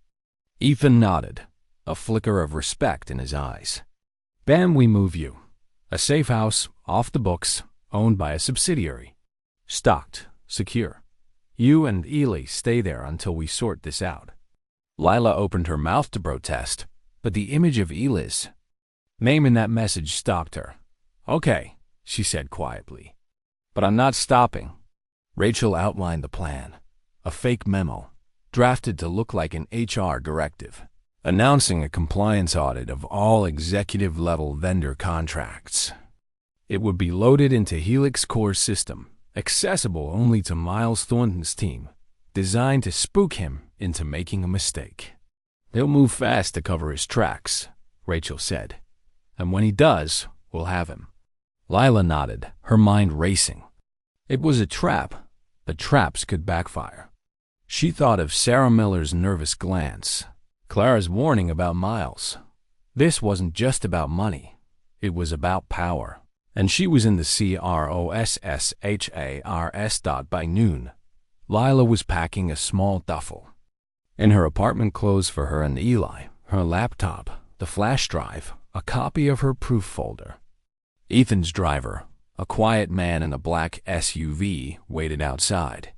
Ethan nodded, a flicker of respect in his eyes. "Bam, we move you. A safe house, off the books, owned by a subsidiary. Stocked, secure. You and Ely stay there until we sort this out." Lila opened her mouth to protest, but the image of Ely's name in that message stopped her. "Okay," she said quietly. "But I'm not stopping." Rachel outlined the plan, a fake memo, drafted to look like an HR directive, announcing a compliance audit of all executive-level vendor contracts. It would be loaded into Helix Core's system, accessible only to Miles Thornton's team, designed to spook him into making a mistake. "He'll move fast to cover his tracks," Rachel said. "And when he does, we'll have him." Lila nodded, her mind racing. It was a trap, but traps could backfire. She thought of Sarah Miller's nervous glance, Clara's warning about Miles. This wasn't just about money. It was about power. And she was in the CROSSHARS by noon. Lila was packing a small duffel. In her apartment clothes for her and Eli, her laptop, the flash drive, a copy of her proof folder. Ethan's driver, a quiet man in a black SUV, waited outside.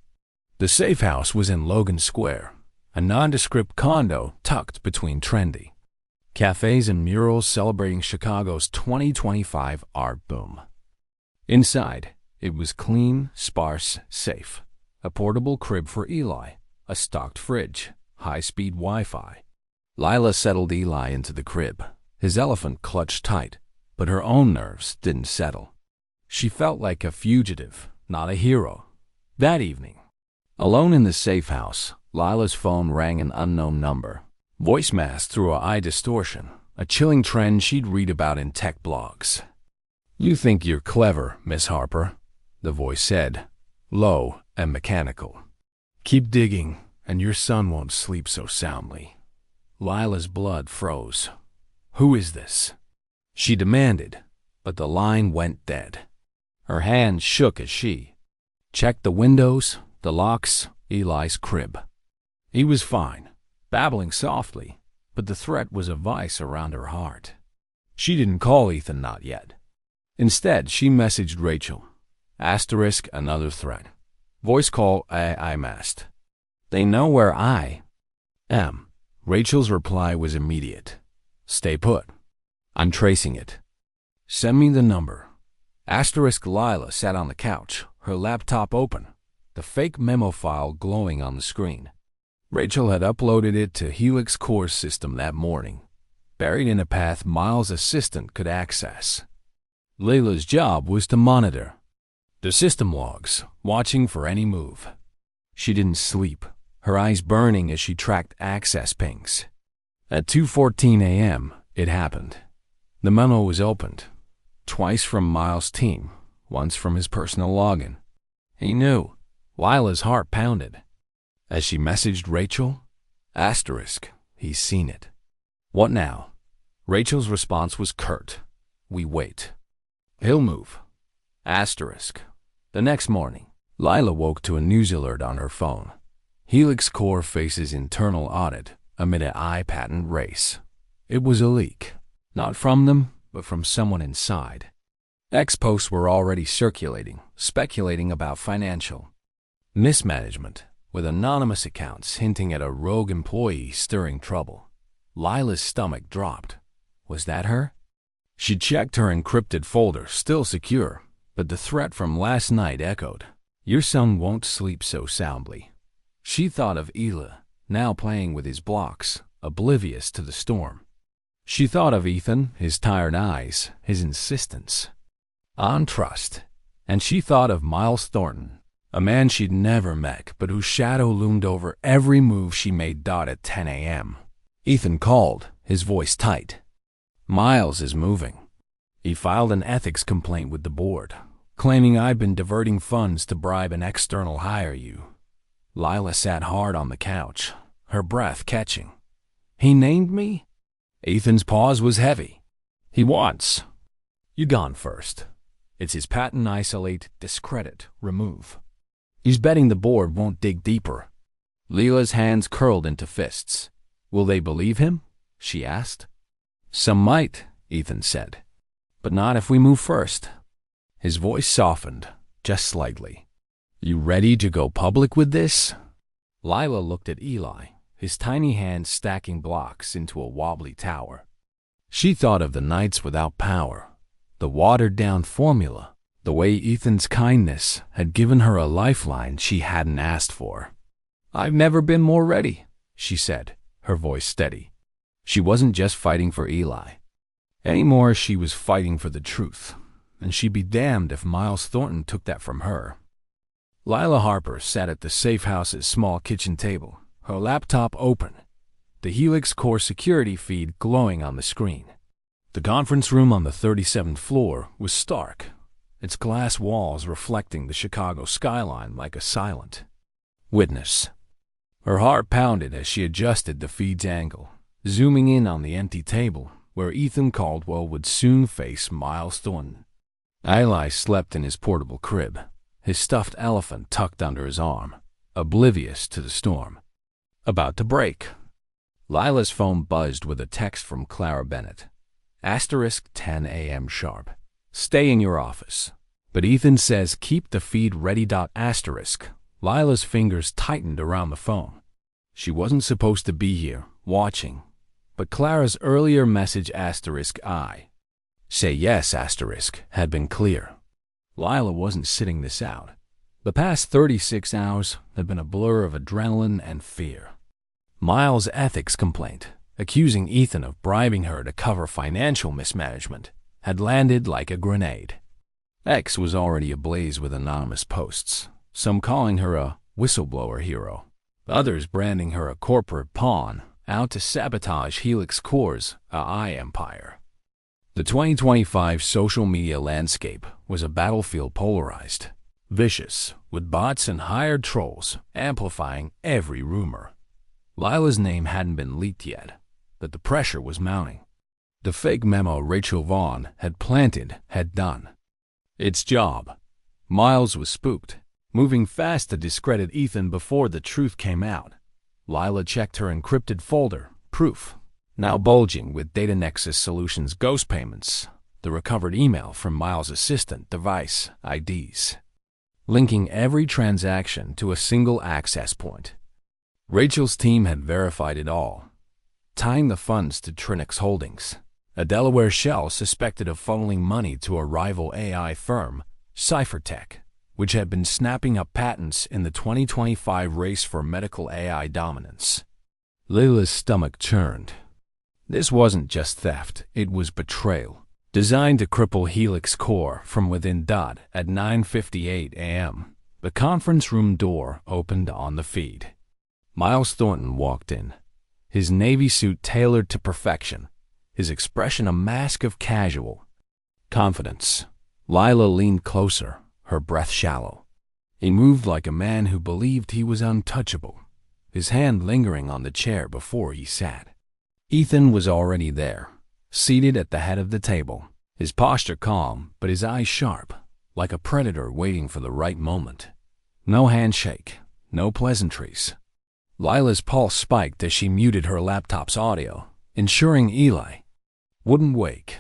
The safe house was in Logan Square, a nondescript condo tucked between trendy cafes and murals celebrating Chicago's 2025 art boom. Inside, it was clean, sparse, safe. A portable crib for Eli, a stocked fridge, high-speed Wi-Fi. Lila settled Eli into the crib. His elephant clutched tight, but her own nerves didn't settle. She felt like a fugitive, not a hero. That evening, alone in the safe house, Lila's phone rang an unknown number. Voice masked through a eye distortion, a chilling trend she'd read about in tech blogs. "You think you're clever, Miss Harper," the voice said, low and mechanical. "Keep digging, and your son won't sleep so soundly." Lila's blood froze. "Who is this?" she demanded, but the line went dead. Her hand shook as she checked the windows, the locks, Eli's crib. He was fine, babbling softly, but the threat was a vice around her heart. She didn't call Ethan, not yet. Instead, she messaged Rachel. Asterisk another threat. Voice call I mast. "They know where I am." Rachel's reply was immediate. "Stay put. I'm tracing it. Send me the number." Asterisk Lila sat on the couch, her laptop open, the fake memo file glowing on the screen. Rachel had uploaded it to Helix Core's system that morning, buried in a path Miles' assistant could access. Lila's job was to monitor the system logs, watching for any move. She didn't sleep, her eyes burning as she tracked access pings. At 2:14 a.m., it happened. The memo was opened, twice from Miles' team, once from his personal login. He knew. Lila's heart pounded. As she messaged Rachel, asterisk, he's seen it. "What now?" Rachel's response was curt. "We wait. He'll move." Asterisk. The next morning, Lila woke to a news alert on her phone. Helix Core faces internal audit amid an eye-patent race. It was a leak. Not from them, but from someone inside. Ex-posts were already circulating, speculating about financial mismanagement, with anonymous accounts hinting at a rogue employee stirring trouble. Lila's stomach dropped. Was that her? She checked her encrypted folder, still secure, but the threat from last night echoed. "Your son won't sleep so soundly." She thought of Eli, now playing with his blocks, oblivious to the storm. She thought of Ethan, his tired eyes, his insistence on trust. And she thought of Miles Thornton, a man she'd never met, but whose shadow loomed over every move she made. At 10 a.m. Ethan called, his voice tight. "Miles is moving. He filed an ethics complaint with the board, claiming I've been diverting funds to bribe an external hire you." Lila sat hard on the couch, her breath catching. "He named me?" Ethan's pause was heavy. "He wants you gone first. It's his patent isolate, discredit, remove. He's betting the board won't dig deeper. Lila's hands curled into fists. Will they believe him? She asked. Some might, Ethan said. But not if we move first. His voice softened, just slightly. You ready to go public with this? Lila looked at Eli, his tiny hands stacking blocks into a wobbly tower. She thought of the nights without power, the watered-down formula, the way Ethan's kindness had given her a lifeline she hadn't asked for. I've never been more ready, she said, her voice steady. She wasn't just fighting for Eli. Anymore, she was fighting for the truth, and she'd be damned if Miles Thornton took that from her. Lila Harper sat at the safe house's small kitchen table, her laptop open, the Helix Core security feed glowing on the screen. The conference room on the 37th floor was stark, its glass walls reflecting the Chicago skyline like a silent witness. Her heart pounded as she adjusted the feed's angle, zooming in on the empty table where Ethan Caldwell would soon face Miles Thornton. Eli slept in his portable crib, his stuffed elephant tucked under his arm, oblivious to the storm about to break. Lila's phone buzzed with a text from Clara Bennett. Asterisk 10 a.m. sharp. Stay in your office. But Ethan says keep the feed ready. Asterisk. Lila's fingers tightened around the phone. She wasn't supposed to be here, watching. But Clara's earlier message asterisk I. Say yes asterisk had been clear. Lila wasn't sitting this out. The past 36 hours had been a blur of adrenaline and fear. Miles' ethics complaint, accusing Ethan of bribing her to cover financial mismanagement, had landed like a grenade. X was already ablaze with anonymous posts, some calling her a whistleblower hero, others branding her a corporate pawn out to sabotage Helix Core's AI empire. The 2025 social media landscape was a battlefield polarized, vicious, with bots and hired trolls amplifying every rumor. Lila's name hadn't been leaked yet, but the pressure was mounting. The fake memo Rachel Vaughn had planted had done its job. Miles was spooked, moving fast to discredit Ethan before the truth came out. Lila checked her encrypted folder, proof, now bulging with Data Nexus Solutions ghost payments, the recovered email from Miles' assistant device IDs, linking every transaction to a single access point. Rachel's team had verified it all, tying the funds to Trinix Holdings, a Delaware shell suspected of funneling money to a rival AI firm, Cyphertech, which had been snapping up patents in the 2025 race for medical AI dominance. Lila's stomach churned. This wasn't just theft, it was betrayal, designed to cripple Helix Core from within. At 9:58 a.m., the conference room door opened on the feed. Miles Thornton walked in, his navy suit tailored to perfection, his expression a mask of casual confidence. Lila leaned closer, her breath shallow. He moved like a man who believed he was untouchable, his hand lingering on the chair before he sat. Ethan was already there, seated at the head of the table, his posture calm but his eyes sharp, like a predator waiting for the right moment. No handshake, no pleasantries. Lila's pulse spiked as she muted her laptop's audio, ensuring Eli wouldn't wake.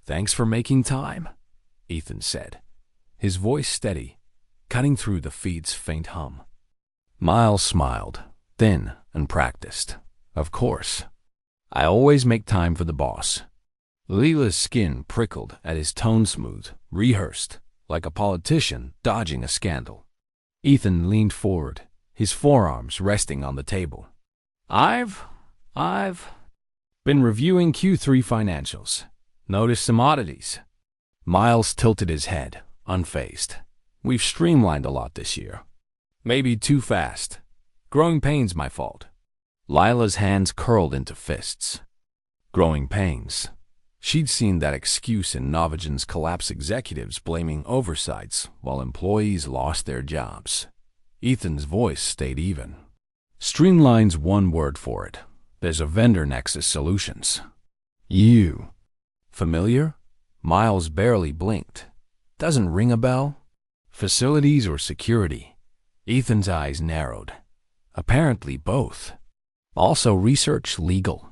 Thanks for making time, Ethan said, his voice steady, cutting through the feed's faint hum. Miles smiled, thin and practiced. Of course. I always make time for the boss. Lila's skin prickled at his tone-smooth, rehearsed, like a politician dodging a scandal. Ethan leaned forward, his forearms resting on the table. I've been reviewing Q3 financials. Noticed some oddities. Miles tilted his head, unfazed. We've streamlined a lot this year. Maybe too fast. Growing pains my fault. Lila's hands curled into fists. Growing pains. She'd seen that excuse in Novagen's collapse, executives blaming oversights while employees lost their jobs. Ethan's voice stayed even. Streamline's one word for it. There's a vendor Nexus Solutions. You. Familiar? Miles barely blinked. Doesn't ring a bell? Facilities or security? Ethan's eyes narrowed. Apparently both. Also research, legal.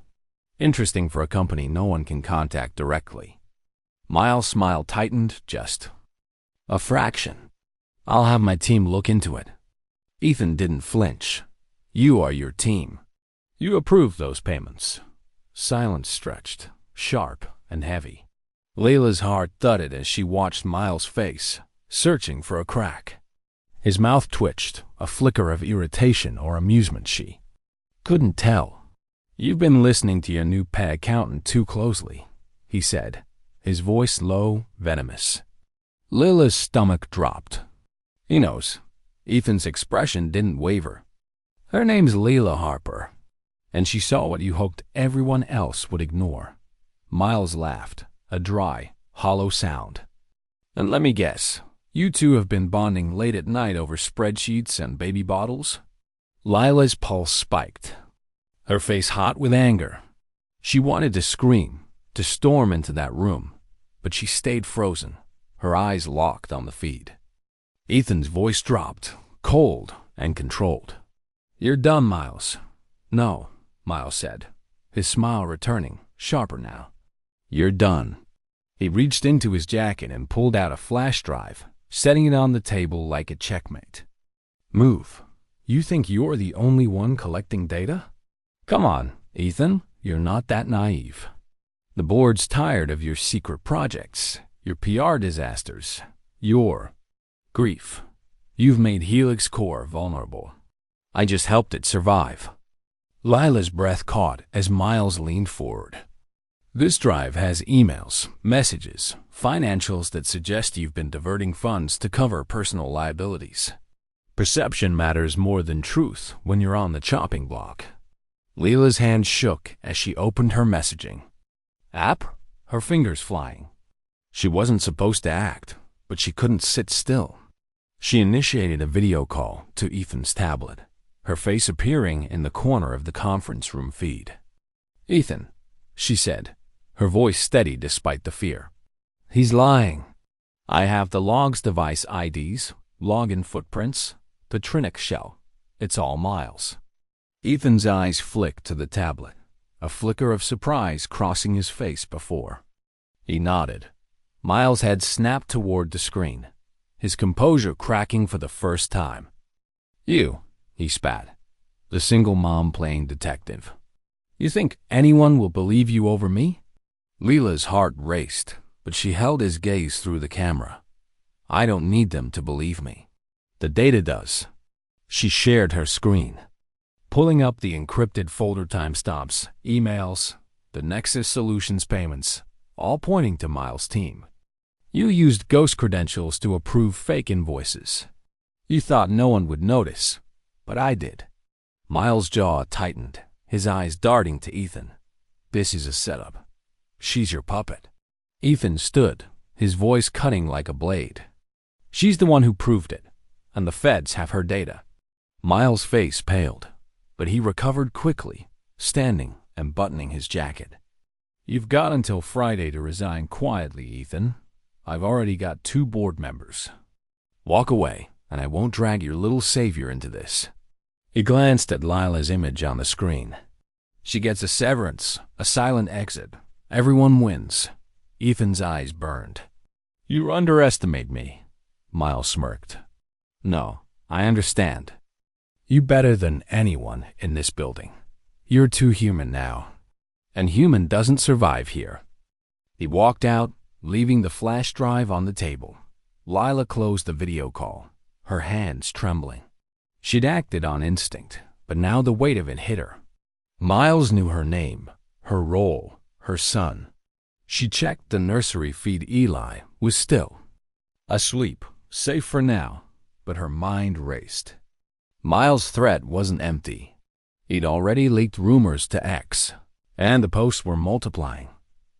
Interesting for a company no one can contact directly. Miles' smile tightened just a fraction. I'll have my team look into it. Ethan didn't flinch. You are your team. You approve those payments. Silence stretched, sharp and heavy. Lila's heart thudded as she watched Miles' face, searching for a crack. His mouth twitched, a flicker of irritation or amusement she couldn't tell. You've been listening to your new pet accountant too closely, he said, his voice low, venomous. Lila's stomach dropped. He knows. Ethan's expression didn't waver. Her name's Lila Harper, and she saw what you hoped everyone else would ignore. Miles laughed, a dry, hollow sound. And let me guess, you two have been bonding late at night over spreadsheets and baby bottles? Lila's pulse spiked, her face hot with anger. She wanted to scream, to storm into that room, but she stayed frozen, her eyes locked on the feed. Ethan's voice dropped, cold and controlled. You're done, Miles. No, Miles said, his smile returning, sharper now. You're done. He reached into his jacket and pulled out a flash drive, setting it on the table like a checkmate. Move. You think you're the only one collecting data? Come on, Ethan, you're not that naive. The board's tired of your secret projects, your PR disasters, your grief. You've made Helix Core vulnerable. I just helped it survive. Lila's breath caught as Miles leaned forward. This drive has emails, messages, financials that suggest you've been diverting funds to cover personal liabilities. Perception matters more than truth when you're on the chopping block. Lila's hand shook as she opened her messaging. App? Her fingers flying. She wasn't supposed to act, but she couldn't sit still. She initiated a video call to Ethan's tablet, her face appearing in the corner of the conference room feed. Ethan, she said, her voice steady despite the fear. He's lying. I have the logs device IDs, login footprints, the Trinix shell. It's all Miles. Ethan's eyes flicked to the tablet, a flicker of surprise crossing his face before. He nodded. Miles' head snapped toward the screen, his composure cracking for the first time. You, he spat, the single mom playing detective. You think anyone will believe you over me? Lila's heart raced, but she held his gaze through the camera. I don't need them to believe me. The data does. She shared her screen, pulling up the encrypted folder timestamps, emails, the Nexus Solutions payments, all pointing to Miles' team. You used ghost credentials to approve fake invoices. You thought no one would notice, but I did. Miles' jaw tightened, his eyes darting to Ethan. This is a setup. She's your puppet. Ethan stood, his voice cutting like a blade. She's the one who proved it, and the feds have her data. Miles' face paled, but he recovered quickly, standing and buttoning his jacket. You've got until Friday to resign quietly, Ethan. I've already got 2 board members. Walk away, and I won't drag your little savior into this. He glanced at Lila's image on the screen. She gets a severance, a silent exit. Everyone wins. Ethan's eyes burned. You underestimate me, Miles smirked. No, I understand. You better than anyone in this building. You're too human now. And human doesn't survive here. He walked out, leaving the flash drive on the table. Lila closed the video call, her hands trembling. She'd acted on instinct, but now the weight of it hit her. Miles knew her name, her role, her son. She checked the nursery feed. Eli was still asleep, safe for now, but her mind raced. Miles' threat wasn't empty. He'd already leaked rumors to X, and the posts were multiplying.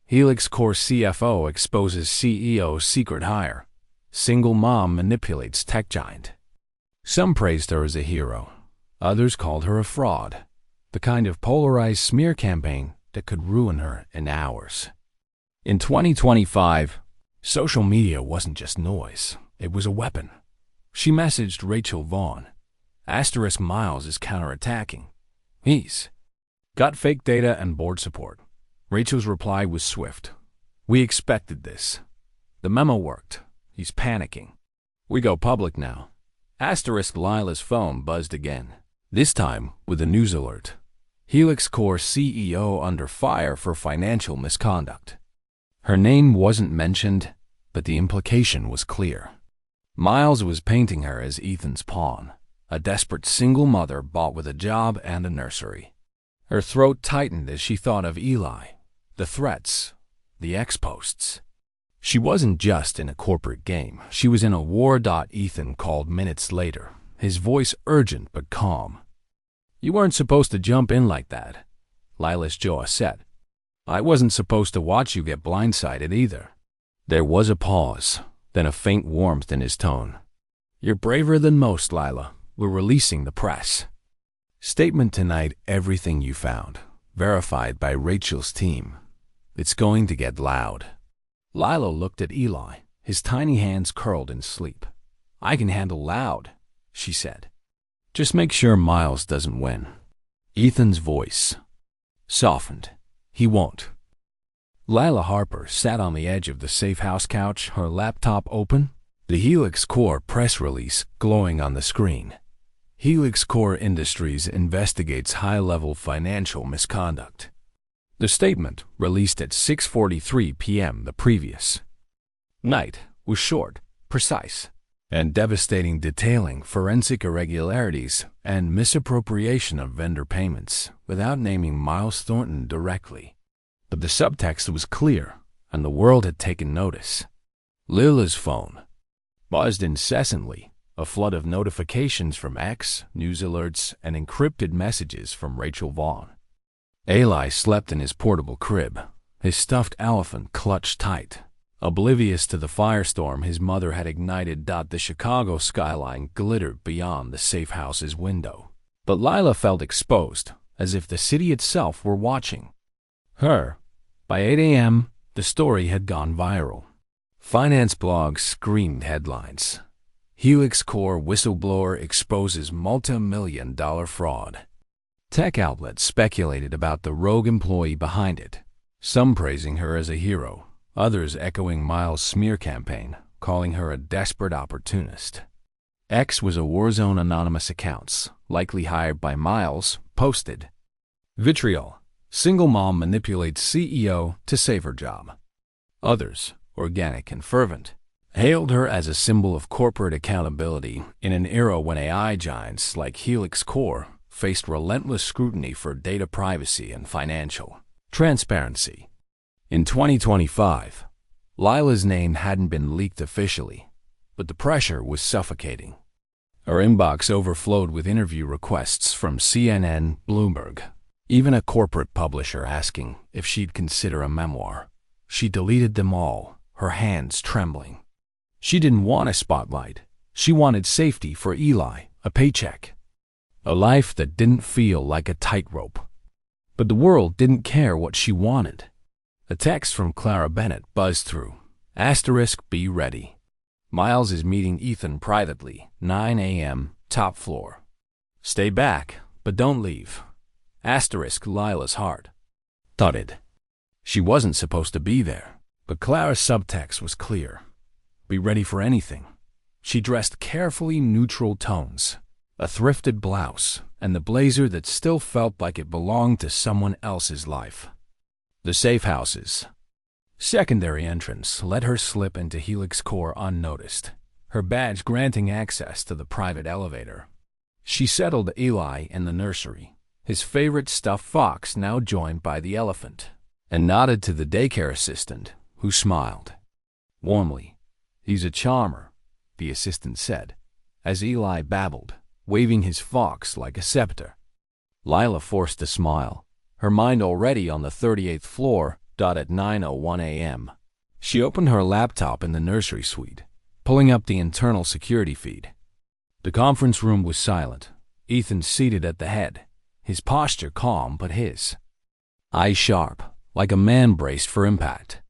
Helix Core CFO exposes CEO secret hire. Single mom manipulates tech giant. Some praised her as a hero. Others called her a fraud. The kind of polarized smear campaign that could ruin her in hours. In 2025, Social media wasn't just noise, it was a weapon. She messaged Rachel Vaughn. Miles is counterattacking. He's got fake data and board support. Rachel's reply was swift. We expected this. The memo worked. He's panicking. We go public now. Lila's phone buzzed again, this time with a news alert. Helix Core CEO under fire for financial misconduct. Her name wasn't mentioned, but the implication was clear. Miles was painting her as Ethan's pawn, a desperate single mother bought with a job and a nursery. Her throat tightened as she thought of Eli, the threats, the ex-posts. She wasn't just in a corporate game. She was in a war. Ethan called minutes later, his voice urgent but calm. You weren't supposed to jump in like that, Lila's jaw set. I wasn't supposed to watch you get blindsided either. There was a pause, then a faint warmth in his tone. You're braver than most, Lila. We're releasing the press. Statement tonight, everything you found, verified by Rachel's team. It's going to get loud. Lila looked at Eli, his tiny hands curled in sleep. I can handle loud, she said. Just make sure Miles doesn't win. Ethan's voice softened. He won't. Lila Harper sat on the edge of the safe house couch, her laptop open, the Helix Core press release glowing on the screen. Helix Core Industries investigates high-level financial misconduct. The statement, released at 6:43 p.m. the previous night, was short, precise, and devastating, detailing forensic irregularities and misappropriation of vendor payments without naming Miles Thornton directly. But the subtext was clear, and the world had taken notice. Lila's phone buzzed incessantly, a flood of notifications from X, news alerts, and encrypted messages from Rachel Vaughn. Eli slept in his portable crib, his stuffed elephant clutched tight, oblivious to the firestorm his mother had ignited. The Chicago skyline glittered beyond the safe house's window. But Lila felt exposed, as if the city itself were watching her. By 8 a.m., the story had gone viral. Finance blogs screamed headlines. Helix Core whistleblower exposes multi-million-dollar fraud. Tech outlets speculated about the rogue employee behind it, some praising her as a hero, others echoing Miles' smear campaign, calling her a desperate opportunist. X was a war zone. Anonymous accounts, likely hired by Miles, posted. Vitriol. Single mom manipulates CEO to save her job. Others, organic and fervent, hailed her as a symbol of corporate accountability in an era when AI giants like Helix Core faced relentless scrutiny for data privacy and financial transparency. In 2025, Lila's name hadn't been leaked officially, but the pressure was suffocating. Her inbox overflowed with interview requests from CNN, Bloomberg, even a corporate publisher asking if she'd consider a memoir. She deleted them all, her hands trembling. She didn't want a spotlight. She wanted safety for Eli, a paycheck, a life that didn't feel like a tightrope. But the world didn't care what she wanted. A text from Clara Bennett buzzed through. Be ready. Miles is meeting Ethan privately, 9 a.m., top floor. Stay back, but don't leave. Lila's heart thudded. She wasn't supposed to be there, but Clara's subtext was clear. Be ready for anything. She dressed carefully, neutral tones, a thrifted blouse, and the blazer that still felt like it belonged to someone else's life. The safe house's secondary entrance let her slip into Helix Core unnoticed, her badge granting access to the private elevator. She settled Eli in the nursery, his favorite stuffed fox now joined by the elephant, and nodded to the daycare assistant, who smiled warmly. He's a charmer, the assistant said, as Eli babbled, waving his fox like a scepter. Lila forced a smile, her mind already on the 38th floor. At 9:01 a.m., she opened her laptop in the nursery suite, pulling up the internal security feed. The conference room was silent. Ethan seated at the head, his posture calm but his eyes sharp, like a man braced for impact.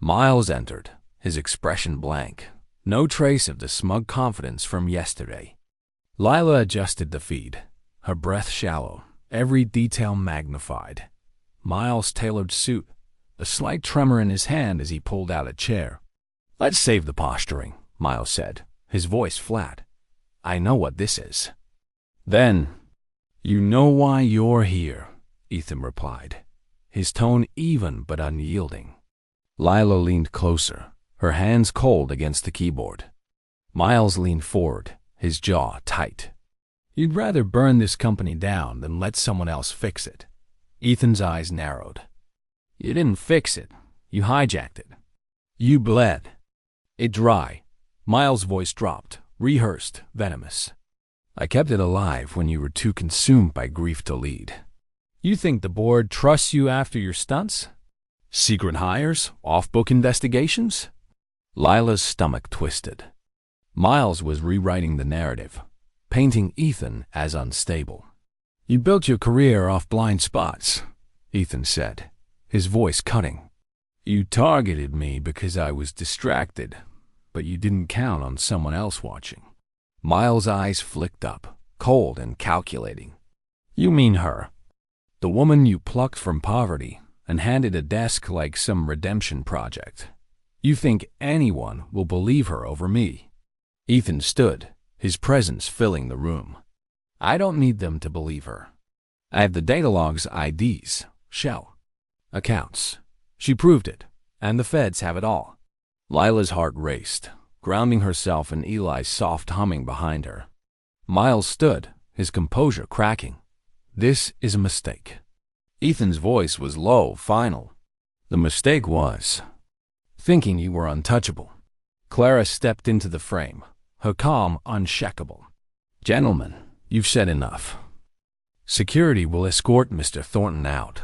Miles entered, his expression blank. No trace of the smug confidence from yesterday. Lila adjusted the feed, her breath shallow, every detail magnified. Miles' tailored suit, a slight tremor in his hand as he pulled out a chair. "Let's save the posturing," Miles said, his voice flat. "I know what this is." "Then, you know why you're here," Ethan replied, his tone even but unyielding. Lila leaned closer, her hands cold against the keyboard. Miles leaned forward, his jaw tight. "You'd rather burn this company down than let someone else fix it." Ethan's eyes narrowed. "You didn't fix it. You hijacked it. You bled it dry." Miles' voice dropped, rehearsed, venomous. "I kept it alive when you were too consumed by grief to lead." "You think the board trusts you after your stunts? Secret hires? Off-book investigations?" Lila's stomach twisted. Miles was rewriting the narrative, painting Ethan as unstable. "You built your career off blind spots," Ethan said, his voice cutting. "You targeted me because I was distracted, but you didn't count on someone else watching." Miles' eyes flicked up, cold and calculating. "You mean her? The woman you plucked from poverty and handed a desk like some redemption project. You think anyone will believe her over me?" Ethan stood, his presence filling the room. "I don't need them to believe her. I have the data logs, IDs, shell, accounts. She proved it, and the feds have it all." Lila's heart raced, grounding herself in Eli's soft humming behind her. Miles stood, his composure cracking. "This is a mistake." Ethan's voice was low, final. "The mistake was thinking you were untouchable." Clara stepped into the frame, her calm unshakable. "Gentlemen, you've said enough. Security will escort Mr. Thornton out."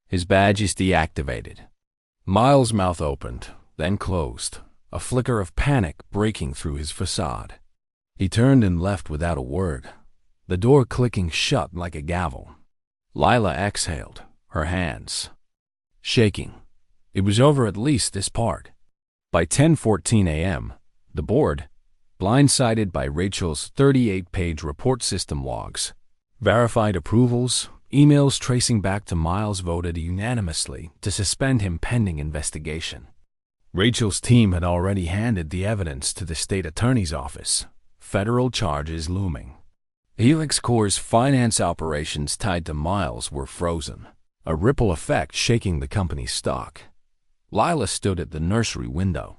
His badge is deactivated. Miles' mouth opened, then closed, a flicker of panic breaking through his facade. He turned and left without a word, the door clicking shut like a gavel. Lila exhaled, her hands shaking. It was over at least this part. By 10:14 a.m., the board, blindsided by Rachel's 38-page report system logs, verified approvals, emails tracing back to Miles, voted unanimously to suspend him pending investigation. Rachel's team had already handed the evidence to the state attorney's office, federal charges looming. Helix Corp's finance operations tied to Miles were frozen, a ripple effect shaking the company's stock. Lila stood at the nursery window,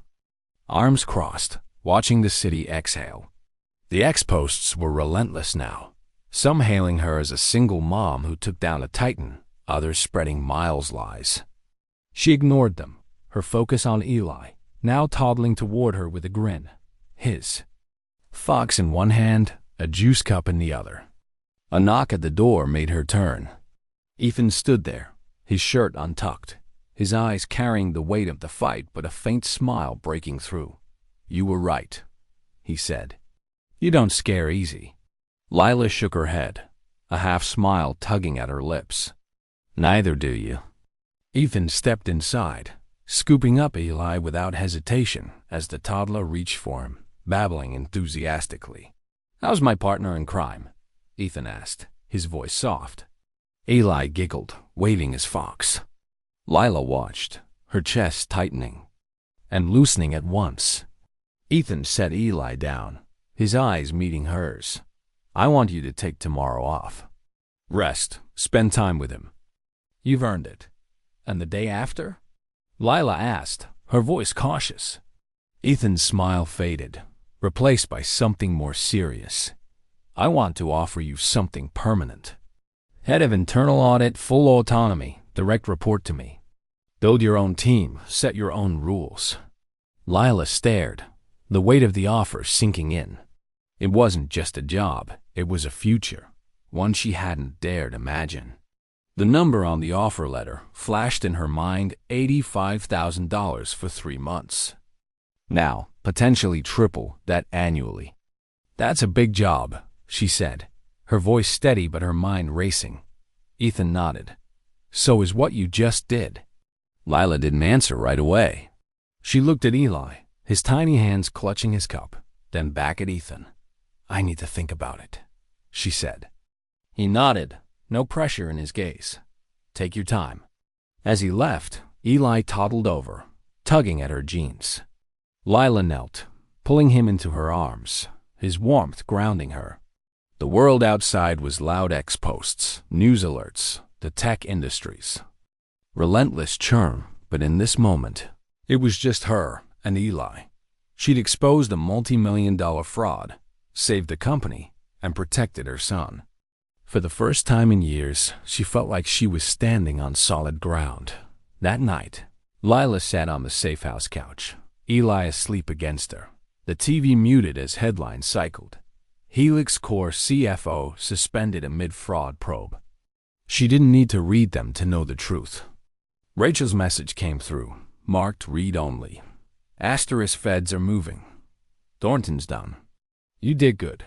arms crossed, watching the city exhale. The ex-posts were relentless now, some hailing her as a single mom who took down a titan, others spreading Miles' lies. She ignored them, her focus on Eli, now toddling toward her with a grin, his fox in one hand, a juice cup in the other. A knock at the door made her turn. Ethan stood there, his shirt untucked, his eyes carrying the weight of the fight but a faint smile breaking through. "You were right," he said. "You don't scare easy." Lila shook her head, a half-smile tugging at her lips. "Neither do you." Ethan stepped inside, scooping up Eli without hesitation as the toddler reached for him, babbling enthusiastically. "How's my partner in crime?" Ethan asked, his voice soft. Eli giggled, waving his fox. Lila watched, her chest tightening and loosening at once. Ethan set Eli down, his eyes meeting hers. "I want you to take tomorrow off. Rest, spend time with him. You've earned it." "And the day after?" Lila asked, her voice cautious. Ethan's smile faded, replaced by something more serious. "I want to offer you something permanent. Head of internal audit, full autonomy, direct report to me. Build your own team, set your own rules." Lila stared, the weight of the offer sinking in. It wasn't just a job, it was a future, one she hadn't dared imagine. The number on the offer letter flashed in her mind: $85,000 for 3 months. Now, potentially triple that annually. "That's a big job," she said, her voice steady but her mind racing. Ethan nodded. "So is what you just did." Lila didn't answer right away. She looked at Eli, his tiny hands clutching his cup, then back at Ethan. "I need to think about it," she said. He nodded, no pressure in his gaze. "Take your time." As he left, Eli toddled over, tugging at her jeans. Lila knelt, pulling him into her arms, his warmth grounding her. The world outside was loud ex-posts, news alerts, the tech industries. Relentless churn, but in this moment, it was just her and Eli. She'd exposed a multi-million-dollar fraud, saved the company, and protected her son. For the first time in years, she felt like she was standing on solid ground. That night, Lila sat on the safe house couch, Eli asleep against her, the TV muted as headlines cycled. Helix Core CFO suspended amid fraud probe. She didn't need to read them to know the truth. Rachel's message came through, marked read only. Asterisk feds are moving. Thornton's done. You did good.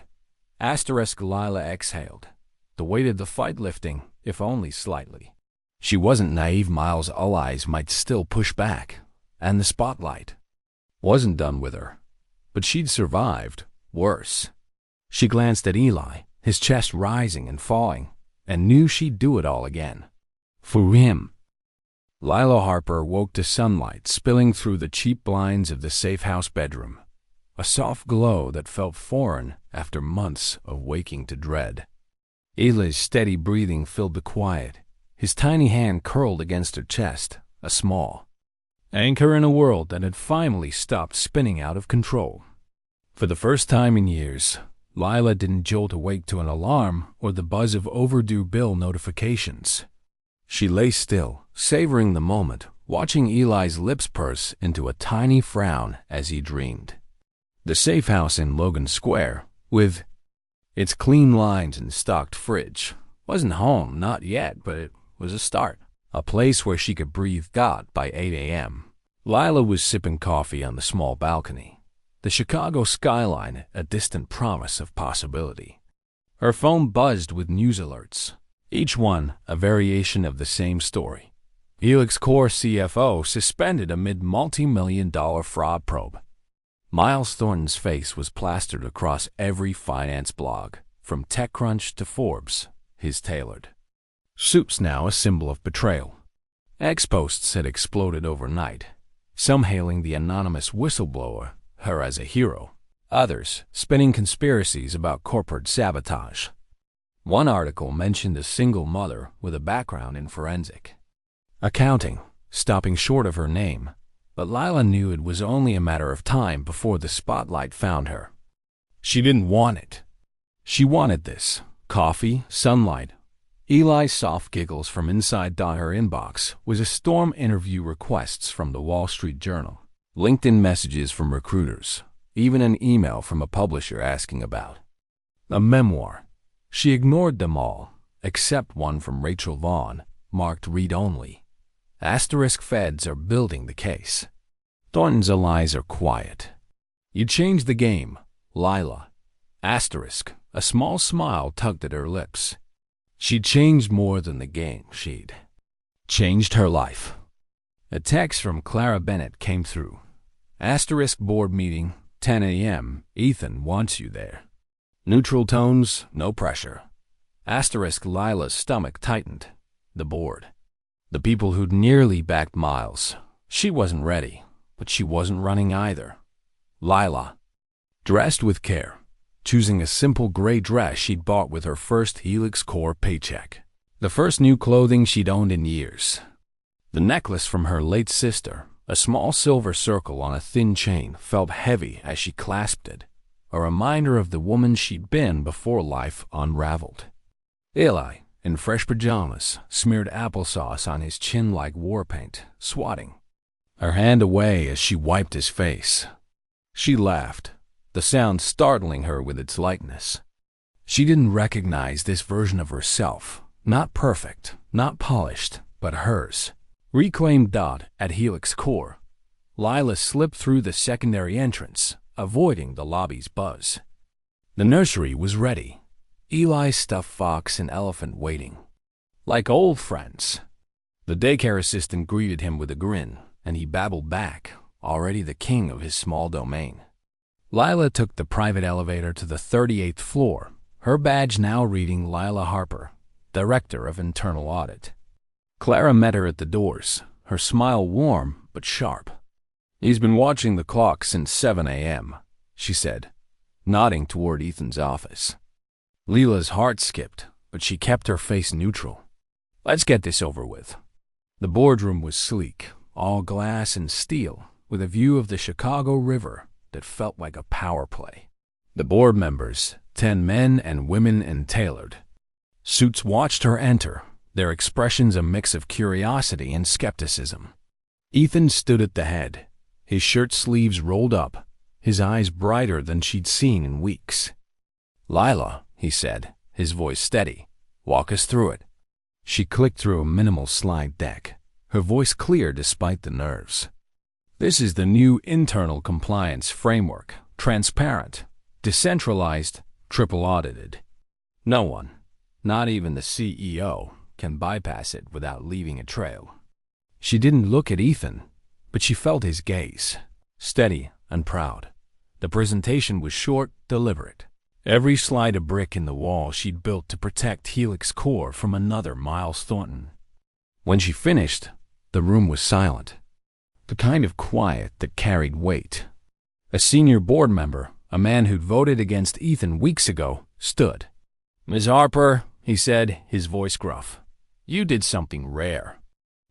Asterisk Lila exhaled. The weight of the fight lifting, if only slightly. She wasn't naive. Miles' allies might still push back, and the spotlight wasn't done with her. But she'd survived. Worse. She glanced at Eli, his chest rising and falling, and knew she'd do it all again. For him. Lila Harper woke to sunlight spilling through the cheap blinds of the safe house bedroom, a soft glow that felt foreign after months of waking to dread. Eli's steady breathing filled the quiet, his tiny hand curled against her chest, a small anchor in a world that had finally stopped spinning out of control. For the first time in years, Lila didn't jolt awake to an alarm or the buzz of overdue bill notifications. She lay still, savoring the moment, watching Eli's lips purse into a tiny frown as he dreamed. The safe house in Logan Square, with its clean lines and stocked fridge, wasn't home, not yet, but it was a start. A place where she could breathe God by 8 a.m. Lila was sipping coffee on the small balcony, the Chicago skyline a distant promise of possibility. Her phone buzzed with news alerts, each one a variation of the same story. Helix Core CFO suspended amid multi-million-dollar fraud probe. Miles Thornton's face was plastered across every finance blog, from TechCrunch to Forbes, his tailored suits now a symbol of betrayal. Ex-posts had exploded overnight, some hailing the anonymous whistleblower, her as a hero, others spinning conspiracies about corporate sabotage. One article mentioned a single mother with a background in forensic accounting, stopping short of her name, but Lila knew it was only a matter of time before the spotlight found her. She didn't want it. She wanted this. Coffee, sunlight. Eli's soft giggles from inside her inbox was a storm interview requests from the Wall Street Journal, LinkedIn messages from recruiters, even an email from a publisher asking about a memoir. She ignored them all, except one from Rachel Vaughn, marked read only. Asterisk feds are building the case. Thornton's allies are quiet. You changed the game, Lila. Asterisk, a small smile tugged at her lips. She'd changed more than the game, she'd changed her life. A text from Clara Bennett came through. Asterisk board meeting, 10 a.m. Ethan wants you there. Neutral tones, no pressure. Asterisk Lila's stomach tightened. The board. The people who'd nearly backed Miles. She wasn't ready, but she wasn't running either. Lila. Dressed with care, choosing a simple gray dress she'd bought with her first Helix Core paycheck. The first new clothing she'd owned in years. The necklace from her late sister, a small silver circle on a thin chain, felt heavy as she clasped it, a reminder of the woman she'd been before life unraveled. Eli, in fresh pajamas, smeared applesauce on his chin like war paint, swatting her hand away as she wiped his face. She laughed, the sound startling her with its lightness. She didn't recognize this version of herself, not perfect, not polished, but hers. Reclaimed at Helix Core. Lila slipped through the secondary entrance, avoiding the lobby's buzz. The nursery was ready. Eli's stuffed fox and elephant waiting. Like old friends. The daycare assistant greeted him with a grin, and he babbled back, already the king of his small domain. Lila took the private elevator to the 38th floor, her badge now reading Lila Harper, Director of Internal Audit. Clara met her at the doors, her smile warm but sharp. "He's been watching the clock since 7 a.m., she said, nodding toward Ethan's office. Lila's heart skipped, but she kept her face neutral. "Let's get this over with." The boardroom was sleek, all glass and steel, with a view of the Chicago River that felt like a power play. The board members, 10 men and women in tailored suits, watched her enter, their expressions a mix of curiosity and skepticism. Ethan stood at the head, his shirt sleeves rolled up, his eyes brighter than she'd seen in weeks. "Lila," he said, his voice steady, "walk us through it." She clicked through a minimal slide deck, her voice clear despite the nerves. "This is the new internal compliance framework, transparent, decentralized, triple audited. No one, not even the CEO, can bypass it without leaving a trail." She didn't look at Ethan, but she felt his gaze, steady and proud. The presentation was short, deliberate. Every slide a brick in the wall she'd built to protect Helix Core from another Miles Thornton. When she finished, the room was silent, the kind of quiet that carried weight. A senior board member, a man who'd voted against Ethan weeks ago, stood. "Ms. Harper," he said, his voice gruff, "you did something rare.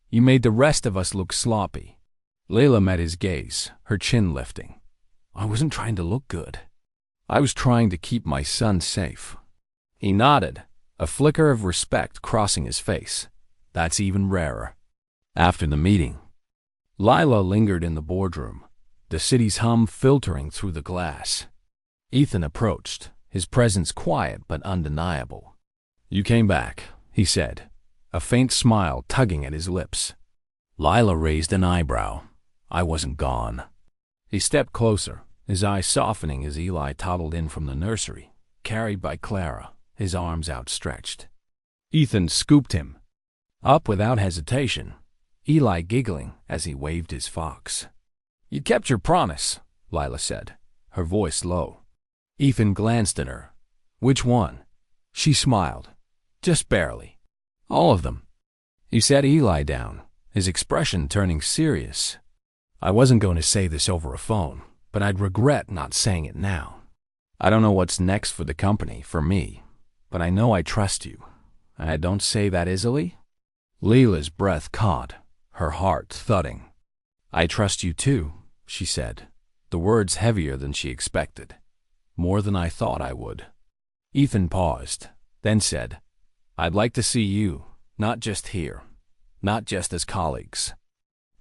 You made the rest of us look sloppy." Lila met his gaze, her chin lifting. "I wasn't trying to look good. I was trying to keep my son safe." He nodded, a flicker of respect crossing his face. "That's even rarer." After the meeting, Lila lingered in the boardroom, the city's hum filtering through the glass. Ethan approached, his presence quiet but undeniable. "You came back," he said, a faint smile tugging at his lips. Lila raised an eyebrow. "I wasn't gone." He stepped closer, his eyes softening as Eli toddled in from the nursery, carried by Clara, his arms outstretched. Ethan scooped him up without hesitation, Eli giggling as he waved his fox. "You kept your promise," Lila said, her voice low. Ethan glanced at her. "Which one?" She smiled. "Just barely." "All of them." He set Eli down, his expression turning serious. "I wasn't going to say this over a phone, but I'd regret not saying it now. I don't know what's next for the company, for me, but I know I trust you. I don't say that easily." Lila's breath caught, her heart thudding. "I trust you too," she said, the words heavier than she expected. "More than I thought I would." Ethan paused, then said, "I'd like to see you, not just here, not just as colleagues.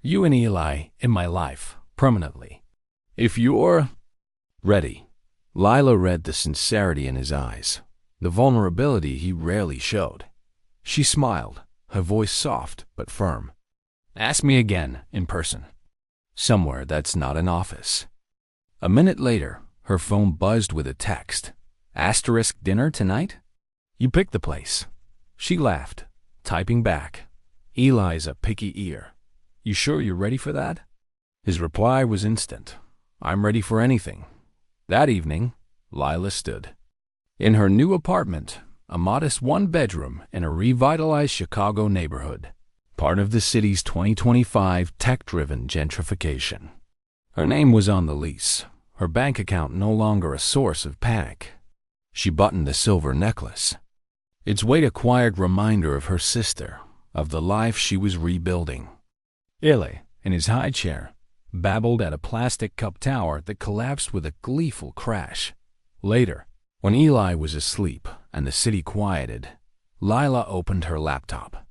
You and Eli in my life, permanently. If you're ready." Lila read the sincerity in his eyes, the vulnerability he rarely showed. She smiled, her voice soft but firm. "Ask me again, in person. Somewhere that's not an office." A minute later, her phone buzzed with a text. "Asterisk dinner tonight? You picked the place." She laughed, typing back. "Eli's a picky ear. You sure you're ready for that?" His reply was instant. "I'm ready for anything." That evening, Lila stood in her new apartment, a modest one-bedroom in a revitalized Chicago neighborhood, part of the city's 2025 tech-driven gentrification. Her name was on the lease, her bank account no longer a source of panic. She buttoned the silver necklace, its weight a quiet reminder of her sister, of the life she was rebuilding. Eli, in his high chair, babbled at a plastic cup tower that collapsed with a gleeful crash. Later, when Eli was asleep and the city quieted, Lila opened her laptop.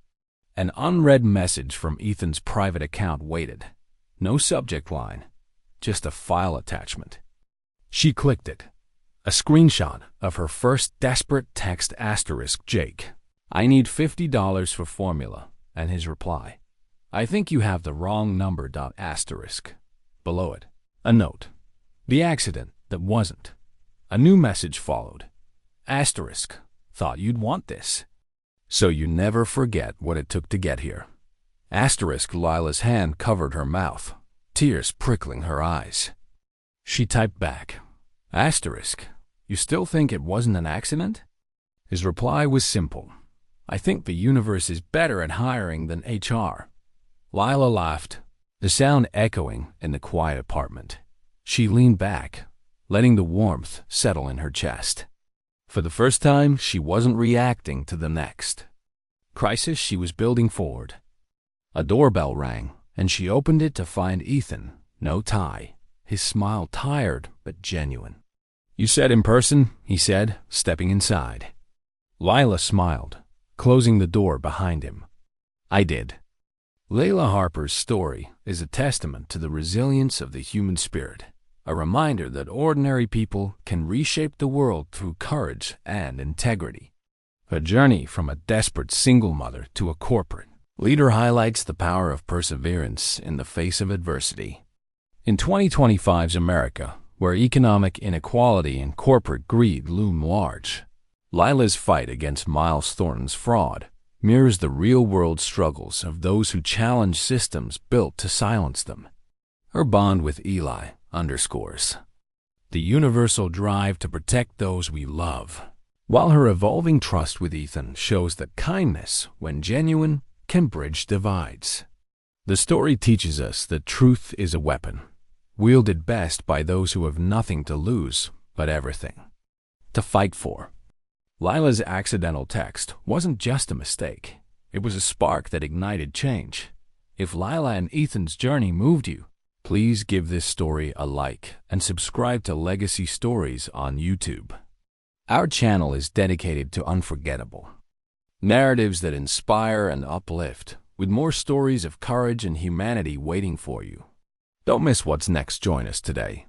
An unread message from Ethan's private account waited. No subject line, just a file attachment. She clicked it. A screenshot of her first desperate text. "Jake, I need $50 for formula," and his reply, "I think you have the wrong number. Below it, a note. The accident that wasn't. A new message followed. Thought you'd want this. So you never forget what it took to get here. Lila's hand covered her mouth. tears prickling her eyes. She typed back, "Asterisk, you still think it wasn't an accident?" His reply was simple. "I think the universe is better at hiring than HR." Lila laughed, the sound echoing in the quiet apartment. She leaned back, letting the warmth settle in her chest. For the first time, she wasn't reacting to the next crisis she was building forward. A doorbell rang, and she opened it to find Ethan, no tie, his smile tired but genuine. "You said in person," he said, stepping inside. Lila smiled, closing the door behind him. "I did." Lila Harper's story is a testament to the resilience of the human spirit, a reminder that ordinary people can reshape the world through courage and integrity. Her journey from a desperate single mother to a corporate leader highlights the power of perseverance in the face of adversity. In 2025's America, where economic inequality and corporate greed loom large, Lila's fight against Miles Thornton's fraud mirrors the real-world struggles of those who challenge systems built to silence them. Her bond with Eli underscores the universal drive to protect those we love, while her evolving trust with Ethan shows that kindness, when genuine, can bridge divides. The story teaches us that truth is a weapon, wielded best by those who have nothing to lose but everything to fight for. Lila's accidental text wasn't just a mistake. It was a spark that ignited change. If Lila and Ethan's journey moved you, please give this story a like and subscribe to Legacy Stories on YouTube. Our channel is dedicated to unforgettable narratives that inspire and uplift, with more stories of courage and humanity waiting for you. Don't miss what's next. Join us today